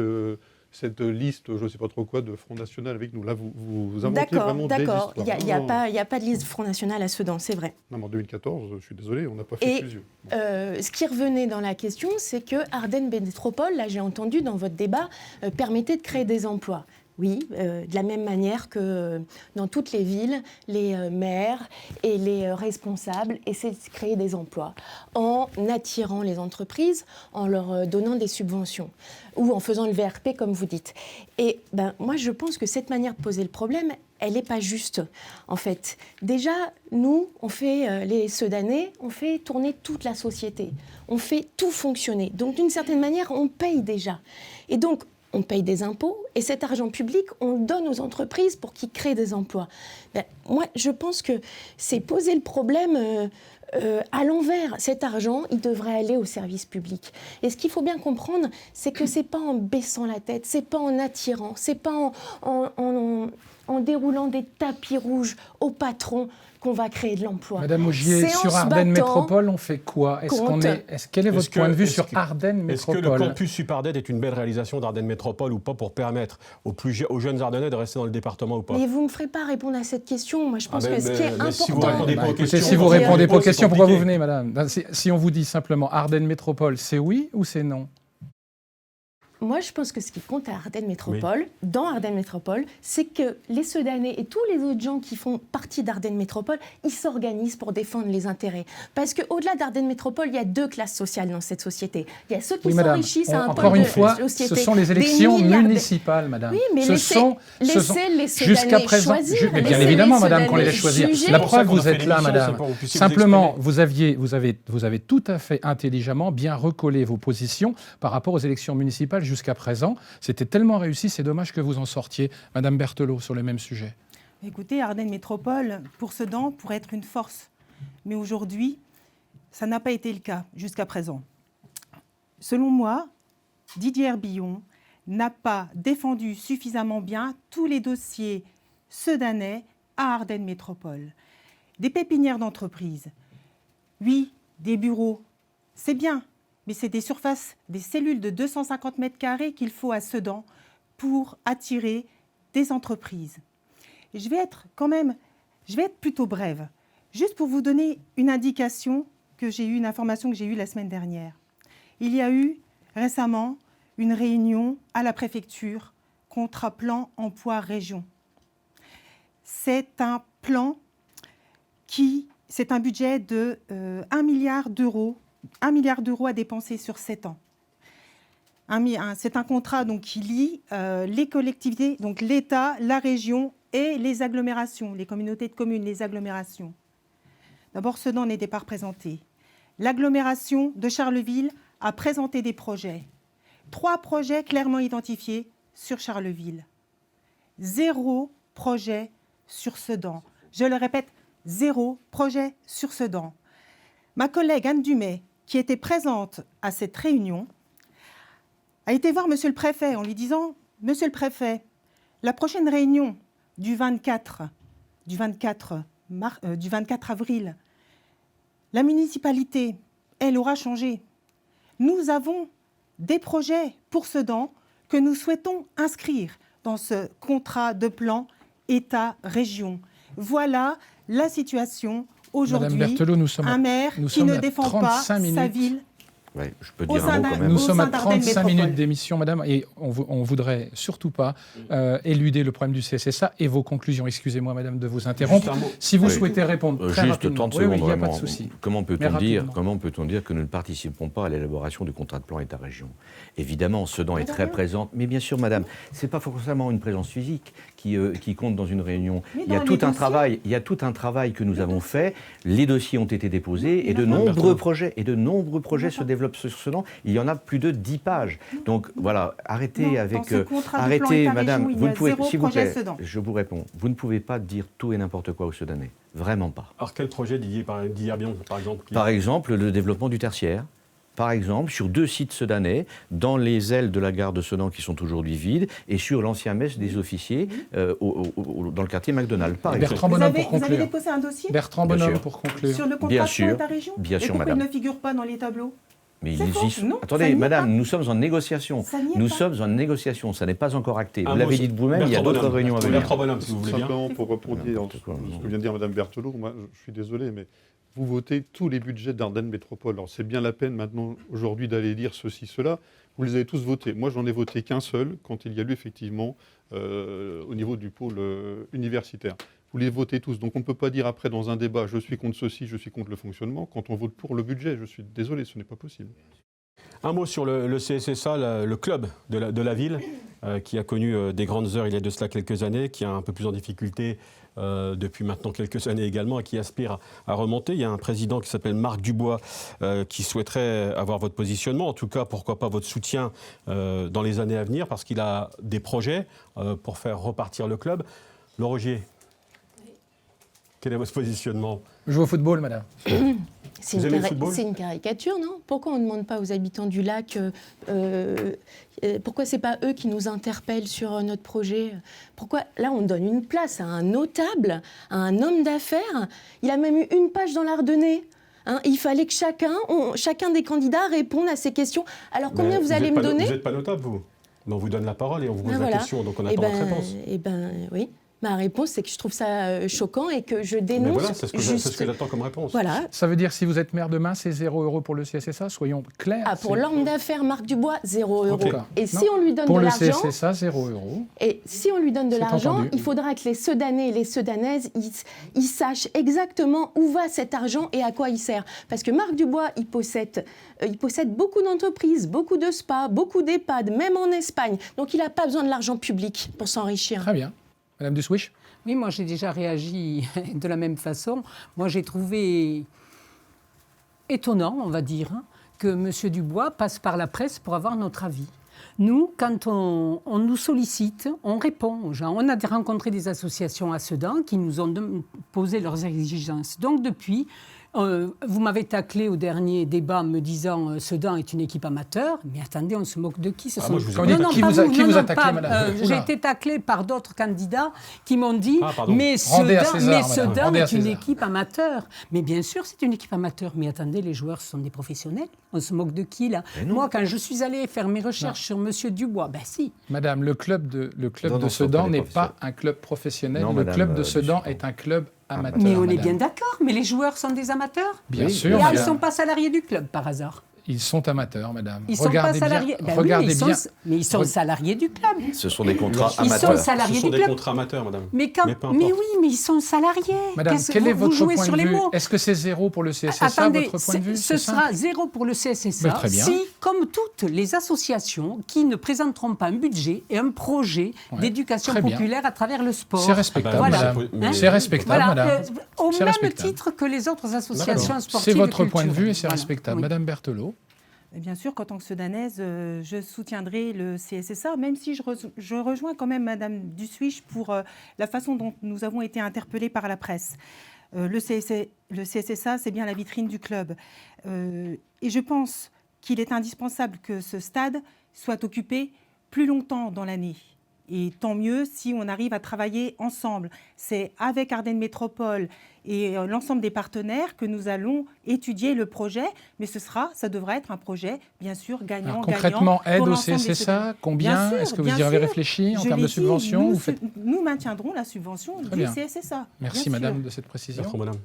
liste, je ne sais pas trop quoi, de Front National avec nous. Là, vous inventez vraiment des histoires. D'accord, il n'y a pas de liste Front National à Sedan, c'est vrai. Non, mais en 2014, je suis désolé, on n'a pas fait fusion. Ce qui revenait dans la question, c'est que Ardennes Métropole, là j'ai entendu dans votre débat, permettait de créer des emplois. Oui, de la même manière que dans toutes les villes, les maires et les responsables essaient de créer des emplois en attirant les entreprises, en leur donnant des subventions ou en faisant le VRP comme vous dites. Et moi je pense que cette manière de poser le problème, elle n'est pas juste en fait. Déjà, nous, on fait les Sedanais, on fait tourner toute la société, on fait tout fonctionner. Donc d'une certaine manière, on paye déjà. Et donc, on paye des impôts et cet argent public, on le donne aux entreprises pour qu'ils créent des emplois. Moi, je pense que c'est poser le problème à l'envers. Cet argent, il devrait aller au service public. Et ce qu'il faut bien comprendre, c'est que c'est pas en baissant la tête, c'est pas en attirant, c'est pas en déroulant des tapis rouges aux patrons qu'on va créer de l'emploi. Madame Augier, sur Ardennes Métropole, on fait quoi? Quel est votre point de vue sur Ardennes Métropole? Est-ce que le campus Supardette est une belle réalisation d'Ardennes Métropole ou pas pour permettre aux jeunes Ardennais de rester dans le département ou pas? Mais vous ne me ferez pas répondre à cette question. Moi, je pense que ce qui est important... Si vous répondez pas aux questions, si vous répondez pas aux questions, pourquoi vous venez, madame? Si on vous dit simplement Ardennes Métropole, c'est oui ou c'est non? Moi, je pense que ce qui compte à Ardennes Métropole, dans Ardennes Métropole, c'est que les Sedanais et tous les autres gens qui font partie d'Ardennes Métropole, ils s'organisent pour défendre les intérêts. Parce qu'au-delà d'Ardennes Métropole, il y a deux classes sociales dans cette société. Il y a ceux qui s'enrichissent à un encore point une de fois, société. ce sont les élections municipales, madame. Oui, mais laissez les Sedanais choisir. Mais bien évidemment, madame, qu'on les laisse choisir. La preuve, vous êtes là, madame. Simplement, vous avez tout à fait intelligemment bien recollé vos positions par rapport aux élections municipales jusqu'à présent. C'était tellement réussi, c'est dommage que vous en sortiez. Madame Berthelot, sur le même sujet. Écoutez, Ardennes Métropole, pour Sedan, pourrait être une force. Mais aujourd'hui, ça n'a pas été le cas jusqu'à présent. Selon moi, Didier Herbillon n'a pas défendu suffisamment bien tous les dossiers sedanais à Ardennes Métropole. Des pépinières d'entreprise, oui, des bureaux, c'est bien. Mais c'est des surfaces, des cellules de 250 mètres carrés qu'il faut à Sedan pour attirer des entreprises. Et je vais être plutôt brève, juste pour vous donner une indication une information que j'ai eue la semaine dernière. Il y a eu récemment une réunion à la préfecture contrat plan emploi région. C'est un plan c'est un budget de 1 milliard d'euros. 1 milliard d'euros à dépenser sur 7 ans. C'est un contrat donc, qui lie les collectivités, donc l'État, la région et les agglomérations, les communautés de communes, les agglomérations. D'abord, Sedan n'était pas représenté. L'agglomération de Charleville a présenté des projets. 3 projets clairement identifiés sur Charleville. 0 projet sur Sedan. Je le répète, 0 projet sur Sedan. Ma collègue Anne Dumay, qui était présente à cette réunion, a été voir Monsieur le Préfet en lui disant « Monsieur le Préfet, la prochaine réunion du 24 avril, la municipalité, elle aura changé. Nous avons des projets pour Sedan que nous souhaitons inscrire dans ce contrat de plan État-région. Voilà la situation. Aujourd'hui, un maire qui ne défend pas sa ville. Ouais, je peux dire un mot quand même. Nous sommes à 35 minutes d'émission, madame, et on ne voudrait surtout pas éluder le problème du CSSA et vos conclusions. Excusez-moi, madame, de vous interrompre. Si vous souhaitez répondre très rapidement. Juste 30 secondes, il n'y a vraiment. pas de souci. Comment peut-on dire que nous ne participons pas à l'élaboration du contrat de plan État-région? Évidemment, Sedan est très présente, mais bien sûr, madame, ce n'est pas forcément une présence physique qui compte dans une réunion. Il y a tout un travail que nous avons fait. Les dossiers ont été déposés et de nombreux projets se développent sur Sedan. Il y en a plus de 10 pages. Donc voilà, arrêtez, madame, vous ne pouvez, s'il vous plaît, je vous réponds, vous ne pouvez pas dire tout et n'importe quoi aux Sedanais. Vraiment pas. Alors quel projet Didier Herbillon, par exemple Par exemple, le développement du tertiaire. par exemple, sur 2 sites sedanais, dans les ailes de la gare de Sedan qui sont aujourd'hui vides, et sur l'ancien mess des officiers dans le quartier McDonald's, par exemple. Bertrand Bonhomme, pour Vous avez conclure. déposé un dossier Bertrand Bien Bonhomme, sûr. pour conclure. sur le contrat Bien de sûr, plan État-région bien sûr, Et pourquoi madame. il ne figure pas dans les tableaux? Mais C'est ils faux. y sont. Non, ça Attendez, n'y est madame, pas. nous sommes en négociation. Ça n'y est Nous pas. sommes en négociation, ça n'est pas encore acté. Un Vous mot l'avez sur- dit vous-même, il y a Bertrand d'autres Bonhomme. réunions à venir. Bertrand Bonhomme, si vous voulez bien. Simplement pour répondre à ce que vient de dire Mme Berthelot, moi je suis désolé, mais vous votez tous les budgets d'Ardennes Métropole. Alors c'est bien la peine maintenant, aujourd'hui, d'aller lire ceci, cela. Vous les avez tous votés. Moi, j'en ai voté qu'un seul quand il y a eu effectivement au niveau du pôle universitaire. Vous les votez tous. Donc on ne peut pas dire après dans un débat, je suis contre ceci, je suis contre le fonctionnement. Quand on vote pour le budget, je suis désolé, ce n'est pas possible. Un mot sur le CSSA, le club de la ville, qui a connu des grandes heures il y a de cela quelques années, qui est un peu plus en difficulté depuis maintenant quelques années également et qui aspire à remonter. Il y a un président qui s'appelle Marc Dubois qui souhaiterait avoir votre positionnement, en tout cas pourquoi pas votre soutien dans les années à venir, parce qu'il a des projets pour faire repartir le club. Laure Rogier, quel est votre positionnement? Jouer au football, madame. C'est Vous aimez le football ? une caricature, non? Pourquoi on ne demande pas aux habitants du lac pourquoi c'est pas eux qui nous interpellent sur notre projet? Pourquoi là on donne une place à un notable, à un homme d'affaires? Il a même eu une page dans l'Ardennais. Hein, il fallait que chacun des candidats réponde à ces questions. Alors combien vous allez me donner? Vous n'êtes pas notable, vous. Mais on vous donne la parole et on vous pose la Voilà. question, donc on attend votre réponse. Oui. Ma réponse, c'est que je trouve ça choquant et que je dénonce. Mais voilà, c'est ce que j'attends comme réponse. Voilà. Ça veut dire si vous êtes maire demain, c'est 0 € pour le CSSA, soyons clairs. Ah, pour l'homme d'affaires Marc Dubois, 0 €. Ok. Et si Non. on lui donne Pour de le l'argent, CSSA, 0 €. et si on lui donne de C'est l'argent, entendu. il faudra que les Sedanais et les Sedanaises ils sachent exactement où va cet argent et à quoi il sert. Parce que Marc Dubois, il possède beaucoup d'entreprises, beaucoup de spas, beaucoup d'EHPAD, même en Espagne. Donc il n'a pas besoin de l'argent public pour s'enrichir. Très bien. Madame de Swish. Oui, moi j'ai déjà réagi de la même façon. Moi j'ai trouvé étonnant, on va dire, que M. Dubois passe par la presse pour avoir notre avis. Nous, quand on nous sollicite, on répond aux gens. On a rencontré des associations à Sedan qui nous ont posé leurs exigences. Donc depuis, vous m'avez taclé au dernier débat en me disant Sedan est une équipe amateur. Mais attendez, on se moque de qui? Ce sont... moi, je vous ai Quand vous dites qui pas vous a taclé, pas, madame j'ai été taclé par d'autres candidats qui m'ont dit mais Rendez à Sedan, César, madame. Sedan Rendez à est une César. équipe amateur. Mais bien sûr, c'est une équipe amateur. Mais attendez, les joueurs, ce sont des professionnels. On se moque de qui, là? Moi, quand je suis allée faire mes recherches sur M. Dubois, ben si. Madame, le club de Non, Sedan pas n'est les pas un club professionnel. Non, le madame, club de je Sedan suis est un club amateur. Mais on est madame. bien d'accord. Mais les joueurs sont des amateurs. Bien Oui. sûr. Et ils ne madame. sont pas salariés du club, par hasard. Ils sont amateurs, madame. Ils ne sont pas salariés. Ben oui, regardez bien. mais ils sont salariés du club. Ce sont des contrats Ils sont amateurs. salariés Ce sont du des club. contrats amateurs, madame. Mais peu importe. oui, mais ils sont salariés. Madame, Qu'est-ce- quel est vous votre jouez point sur de les vue? mots. Est-ce que c'est 0 pour le CSSA, Attendez, votre point de vue? ce C'est sera simple. 0 pour le CSSA Mais très bien. si, comme toutes les associations qui ne présenteront pas un budget et un projet Ouais, d'éducation très bien. populaire à travers le sport. C'est respectable, Voilà. madame. Hein C'est respectable, Voilà, madame. au C'est même respectable. titre que les autres associations D'accord. sportives. C'est votre et point de vue et c'est culturelles. respectable. Voilà. Madame Berthelot. Et bien sûr, qu'en tant que Sedanaise, je soutiendrai le CSSA, même si je rejoins quand même Madame Dussuich pour la façon dont nous avons été interpellés par la presse. Le CSSA, c'est bien la vitrine du club. Et je pense qu'il est indispensable que ce stade soit occupé plus longtemps dans l'année. Et tant mieux si on arrive à travailler ensemble. C'est avec Ardennes Métropole et l'ensemble des partenaires que nous allons étudier le projet, mais ça devra être un projet, bien sûr, gagnant. Alors, concrètement, aide pour au l'ensemble des CSSA, combien? Bien sûr, Est-ce que vous bien y avez sûr. réfléchi en Je termes l'ai de dit, subventions? Vous faites... nous maintiendrons la subvention Très du bien. CSSA. Merci, bien sûr. madame, de cette précision. Bertrand Bonhomme.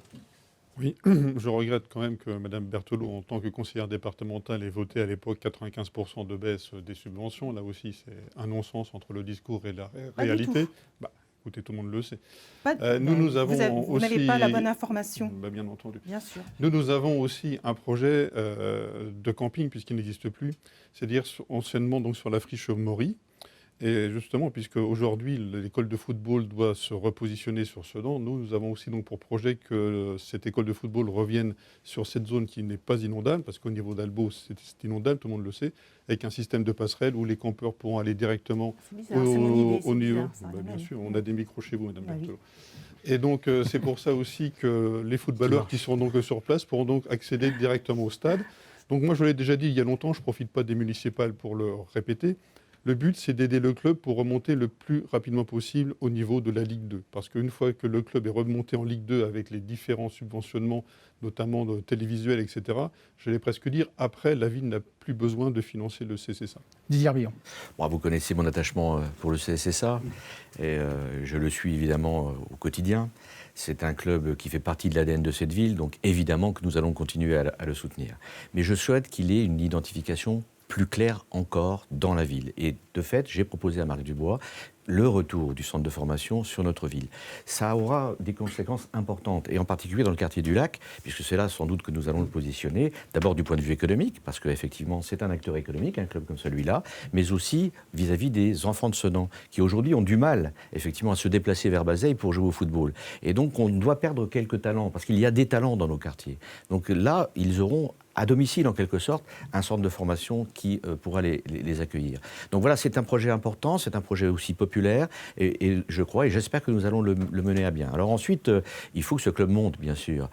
Oui, je regrette quand même que Mme Berthelot, en tant que conseillère départementale, ait voté à l'époque 95% de baisse des subventions. Là aussi, c'est un non-sens entre le discours et la Pas du réalité. tout. Bah, écoutez, tout le monde le sait. Nous avons vous n'avez aussi- pas la bonne information, Bah, bien entendu. bien sûr. Nous avons aussi un projet de camping, puisqu'il n'existe plus, c'est-à-dire anciennement donc, sur la friche Maury. Et justement, puisque aujourd'hui l'école de football doit se repositionner sur Sedan, nous avons aussi donc pour projet que cette école de football revienne sur cette zone qui n'est pas inondable, parce qu'au niveau d'Albo c'est inondable, tout le monde le sait, avec un système de passerelle où les campeurs pourront aller directement C'est bizarre, c'est mon idée, c'est au niveau. bizarre, ça, Bah, la bien même. sûr, on a des micros chez vous, Madame Bah oui. Berthelot. Et donc c'est pour ça aussi que les footballeurs qui seront donc sur place pourront donc accéder directement au stade. Donc moi, je l'ai déjà dit il y a longtemps, je ne profite pas des municipales pour le répéter. Le but, c'est d'aider le club pour remonter le plus rapidement possible au niveau de la Ligue 2. Parce qu'une fois que le club est remonté en Ligue 2 avec les différents subventionnements, notamment de télévisuels, etc., j'allais presque dire, après, la ville n'a plus besoin de financer le CSSA. Didier Arbillon. Bon, vous connaissez mon attachement pour le CSSA, et je le suis évidemment au quotidien. C'est un club qui fait partie de l'ADN de cette ville, donc évidemment que nous allons continuer à le soutenir. Mais je souhaite qu'il y ait une identification plus clair encore dans la ville. Et de fait, j'ai proposé à Marc Dubois le retour du centre de formation sur notre ville. Ça aura des conséquences importantes, et en particulier dans le quartier du Lac, puisque c'est là sans doute que nous allons le positionner, d'abord du point de vue économique, parce qu'effectivement c'est un acteur économique, un club comme celui-là, mais aussi vis-à-vis des enfants de Sedan, qui aujourd'hui ont du mal effectivement à se déplacer vers Bazeilles pour jouer au football. Et donc on doit perdre quelques talents, parce qu'il y a des talents dans nos quartiers. Donc là, ils auront à domicile, en quelque sorte, un centre de formation qui pourra les accueillir. Donc voilà, c'est un projet important, c'est un projet aussi populaire, et je crois, et j'espère que nous allons le mener à bien. Alors ensuite, il faut que ce club monte, bien sûr.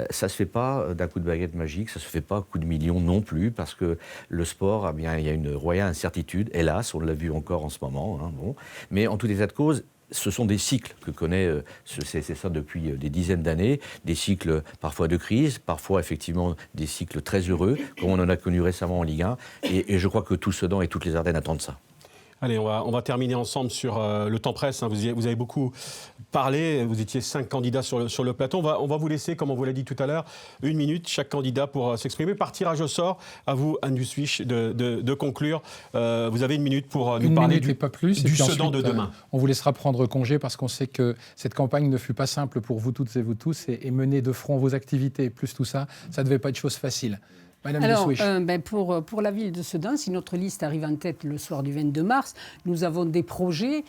Ça ne se fait pas d'un coup de baguette magique, ça ne se fait pas à coup de millions non plus, parce que le sport, eh bien, il y a une royale incertitude, hélas, on l'a vu encore en ce moment, hein, bon. Mais en tout état de cause, ce sont des cycles que connaît ce CSSA depuis des dizaines d'années, des cycles parfois de crise, parfois effectivement des cycles très heureux, comme on en a connu récemment en Ligue 1, et je crois que tout Sedan et toutes les Ardennes attendent ça. Allez, on va terminer ensemble sur le temps presse. Hein. Vous avez beaucoup parlé, vous étiez 5 candidats sur le plateau. On va vous laisser, comme on vous l'a dit tout à l'heure, 1 minute chaque candidat pour s'exprimer. Par tirage au sort, à vous, Anne Duswich, de conclure. Vous avez 1 minute pour nous parler du Sedan de demain. On vous laissera prendre congé parce qu'on sait que cette campagne ne fut pas simple pour vous toutes et vous tous, et mener de front vos activités, plus tout ça, ça ne devait pas être chose facile. Alors, pour la ville de Sedan, si notre liste arrive en tête le soir du 22 mars, nous avons des projets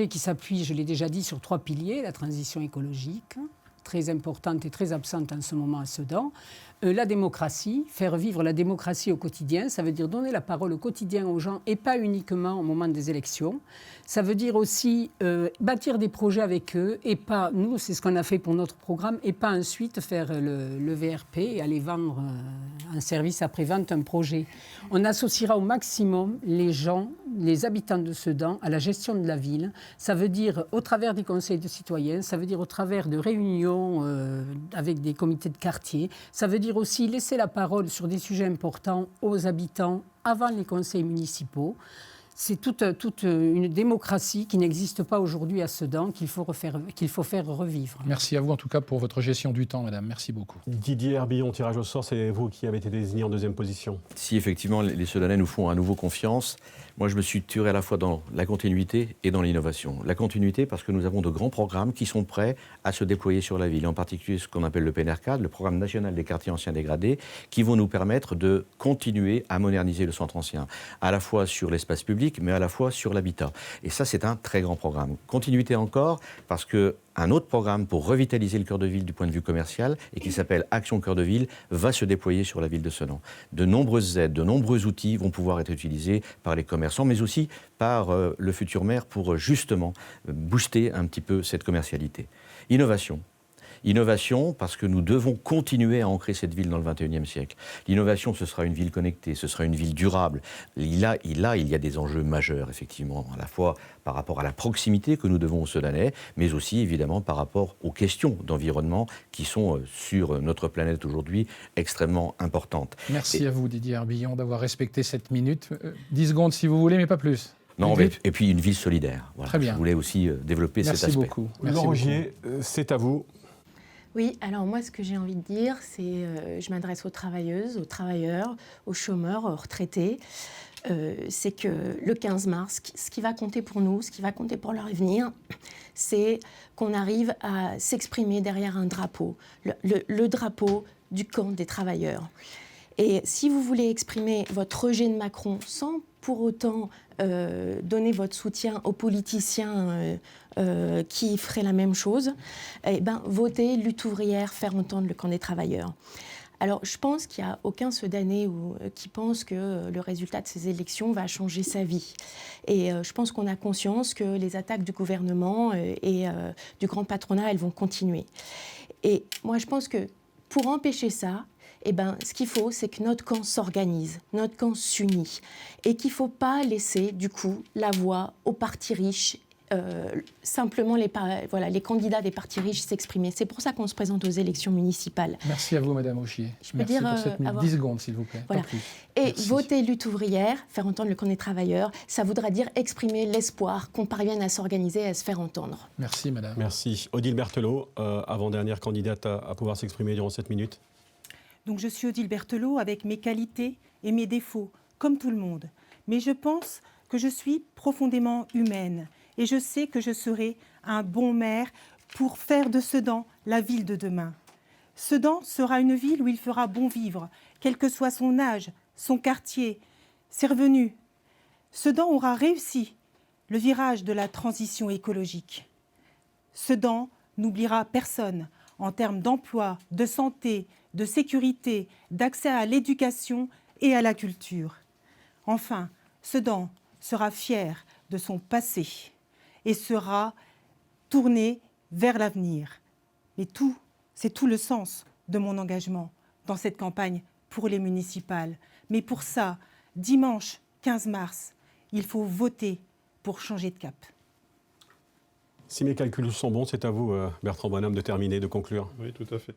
qui s'appuient, je l'ai déjà dit, sur 3 piliers. La transition écologique, très importante et très absente en ce moment à Sedan. La démocratie, faire vivre la démocratie au quotidien, ça veut dire donner la parole au quotidien aux gens et pas uniquement au moment des élections. Ça veut dire aussi bâtir des projets avec eux et pas, nous c'est ce qu'on a fait pour notre programme, et pas ensuite faire le VRP et aller vendre un service après-vente, un projet. On associera au maximum les gens, les habitants de Sedan à la gestion de la ville. Ça veut dire au travers des conseils de citoyens, ça veut dire au travers de réunions avec des comités de quartier, ça veut dire aussi laisser la parole sur des sujets importants aux habitants avant les conseils municipaux. C'est toute une démocratie qui n'existe pas aujourd'hui à Sedan, qu'il faut faire revivre. Merci à vous en tout cas pour votre gestion du temps, madame. Merci beaucoup. Didier Herbillon, tirage au sort, c'est vous qui avez été désigné en 2e position. Si effectivement les Sedanais nous font à nouveau confiance, moi je me suis tué à la fois dans la continuité et dans l'innovation. La continuité parce que nous avons de grands programmes qui sont prêts à se déployer sur la ville, en particulier ce qu'on appelle le PNR4, le programme national des quartiers anciens dégradés, qui vont nous permettre de continuer à moderniser le centre ancien, à la fois sur l'espace public, mais à la fois sur l'habitat. Et ça, c'est un très grand programme. Continuité encore, parce qu'un autre programme pour revitaliser le cœur de ville du point de vue commercial, et qui s'appelle Action Cœur de Ville, va se déployer sur la ville de Sedan. De nombreuses aides, de nombreux outils vont pouvoir être utilisés par les commerçants, mais aussi par le futur maire pour justement booster un petit peu cette commercialité. Innovation. Innovation, parce que nous devons continuer à ancrer cette ville dans le XXIe siècle. L'innovation, ce sera une ville connectée, ce sera une ville durable. Il y a des enjeux majeurs, effectivement, à la fois par rapport à la proximité que nous devons aux Sedanais, mais aussi, évidemment, par rapport aux questions d'environnement qui sont, sur notre planète aujourd'hui, extrêmement importantes. Merci à vous, Didier Herbillon, d'avoir respecté cette minute. 10 secondes, si vous voulez, mais pas plus. Non, et puis une ville solidaire. Voilà. Très bien. Je voulais aussi développer cet aspect. Merci beaucoup. Laurent Gier, c'est à vous. Oui, alors moi, ce que j'ai envie de dire, c'est je m'adresse aux travailleuses, aux travailleurs, aux chômeurs, aux retraités. C'est que le 15 mars, ce qui va compter pour nous, ce qui va compter pour leur avenir, c'est qu'on arrive à s'exprimer derrière un drapeau, le drapeau du camp des travailleurs. Et si vous voulez exprimer votre rejet de Macron sans pour autant donner votre soutien aux politiciens qui feraient la même chose, eh ben, votez lutte ouvrière, faire entendre le camp des travailleurs. Alors, je pense qu'il n'y a aucun Sedanais qui pense que le résultat de ces élections va changer sa vie. Et je pense qu'on a conscience que les attaques du gouvernement et du grand patronat, elles vont continuer. Et moi, je pense que pour empêcher ça, eh ben, ce qu'il faut, c'est que notre camp s'organise, notre camp s'unit, et qu'il ne faut pas laisser, du coup, la voix aux partis riches, simplement les candidats des partis riches s'exprimer. C'est pour ça qu'on se présente aux élections municipales. Merci à vous, Madame Auchier. Merci pour cette minute. 10 secondes, s'il vous plaît. Voilà. Et Merci. voter lutte ouvrière, faire entendre le camp des travailleurs, ça voudra dire exprimer l'espoir qu'on parvienne à s'organiser et à se faire entendre. Merci, Madame. Merci. Odile Berthelot, avant-dernière candidate à pouvoir s'exprimer durant cette minute. Donc je suis Odile Berthelot avec mes qualités et mes défauts, comme tout le monde. Mais je pense que je suis profondément humaine et je sais que je serai un bon maire pour faire de Sedan la ville de demain. Sedan sera une ville où il fera bon vivre, quel que soit son âge, son quartier, ses revenus. Sedan aura réussi le virage de la transition écologique. Sedan n'oubliera personne en termes d'emploi, de santé, de sécurité, d'accès à l'éducation et à la culture. Enfin, Sedan sera fier de son passé et sera tourné vers l'avenir. Et c'est tout le sens de mon engagement dans cette campagne pour les municipales. Mais pour ça, dimanche 15 mars, il faut voter pour changer de cap. Si mes calculs sont bons, c'est à vous, Bertrand Bonhomme, de terminer, de conclure. Oui, tout à fait.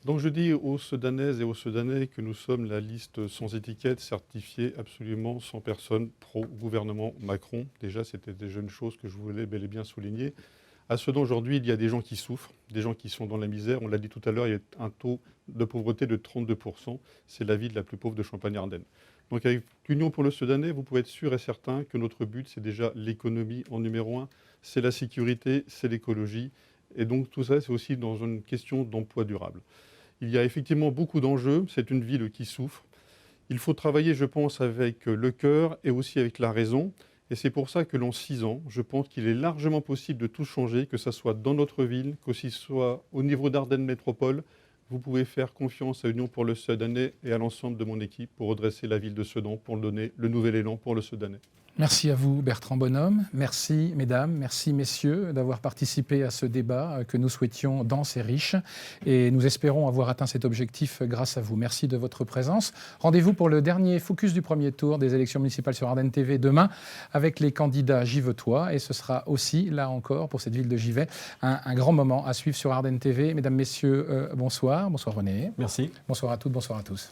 Donc je dis aux Soudanaises et aux Soudanais que nous sommes la liste sans étiquette, certifiée absolument sans personne pro-gouvernement Macron. Déjà, c'était déjà une chose que je voulais bel et bien souligner. À Sedan, aujourd'hui, il y a des gens qui souffrent, des gens qui sont dans la misère. On l'a dit tout à l'heure, il y a un taux de pauvreté de 32%. C'est la ville la plus pauvre de Champagne-Ardenne. Donc avec l'Union pour le Soudanais, vous pouvez être sûr et certain que notre but, c'est déjà l'économie en numéro 1, c'est la sécurité, c'est l'écologie. Et donc tout ça, c'est aussi dans une question d'emploi durable. Il y a effectivement beaucoup d'enjeux, c'est une ville qui souffre. Il faut travailler, je pense, avec le cœur et aussi avec la raison. Et c'est pour ça que dans 6 ans, je pense qu'il est largement possible de tout changer, que ce soit dans notre ville, que ce soit au niveau d'Ardennes Métropole. Vous pouvez faire confiance à Union pour le Soudanais et à l'ensemble de mon équipe pour redresser la ville de Sedan, pour donner le nouvel élan pour le Soudanais. Merci à vous, Bertrand Bonhomme. Merci, mesdames, merci, messieurs, d'avoir participé à ce débat que nous souhaitions dense et riche. Et nous espérons avoir atteint cet objectif grâce à vous. Merci de votre présence. Rendez-vous pour le dernier focus du premier tour des élections municipales sur Ardennes TV demain avec les candidats givetois. Et ce sera aussi, là encore, pour cette ville de Givet, un grand moment à suivre sur Ardennes TV. Mesdames, messieurs, bonsoir. Bonsoir René. Merci. Bonsoir à toutes, bonsoir à tous.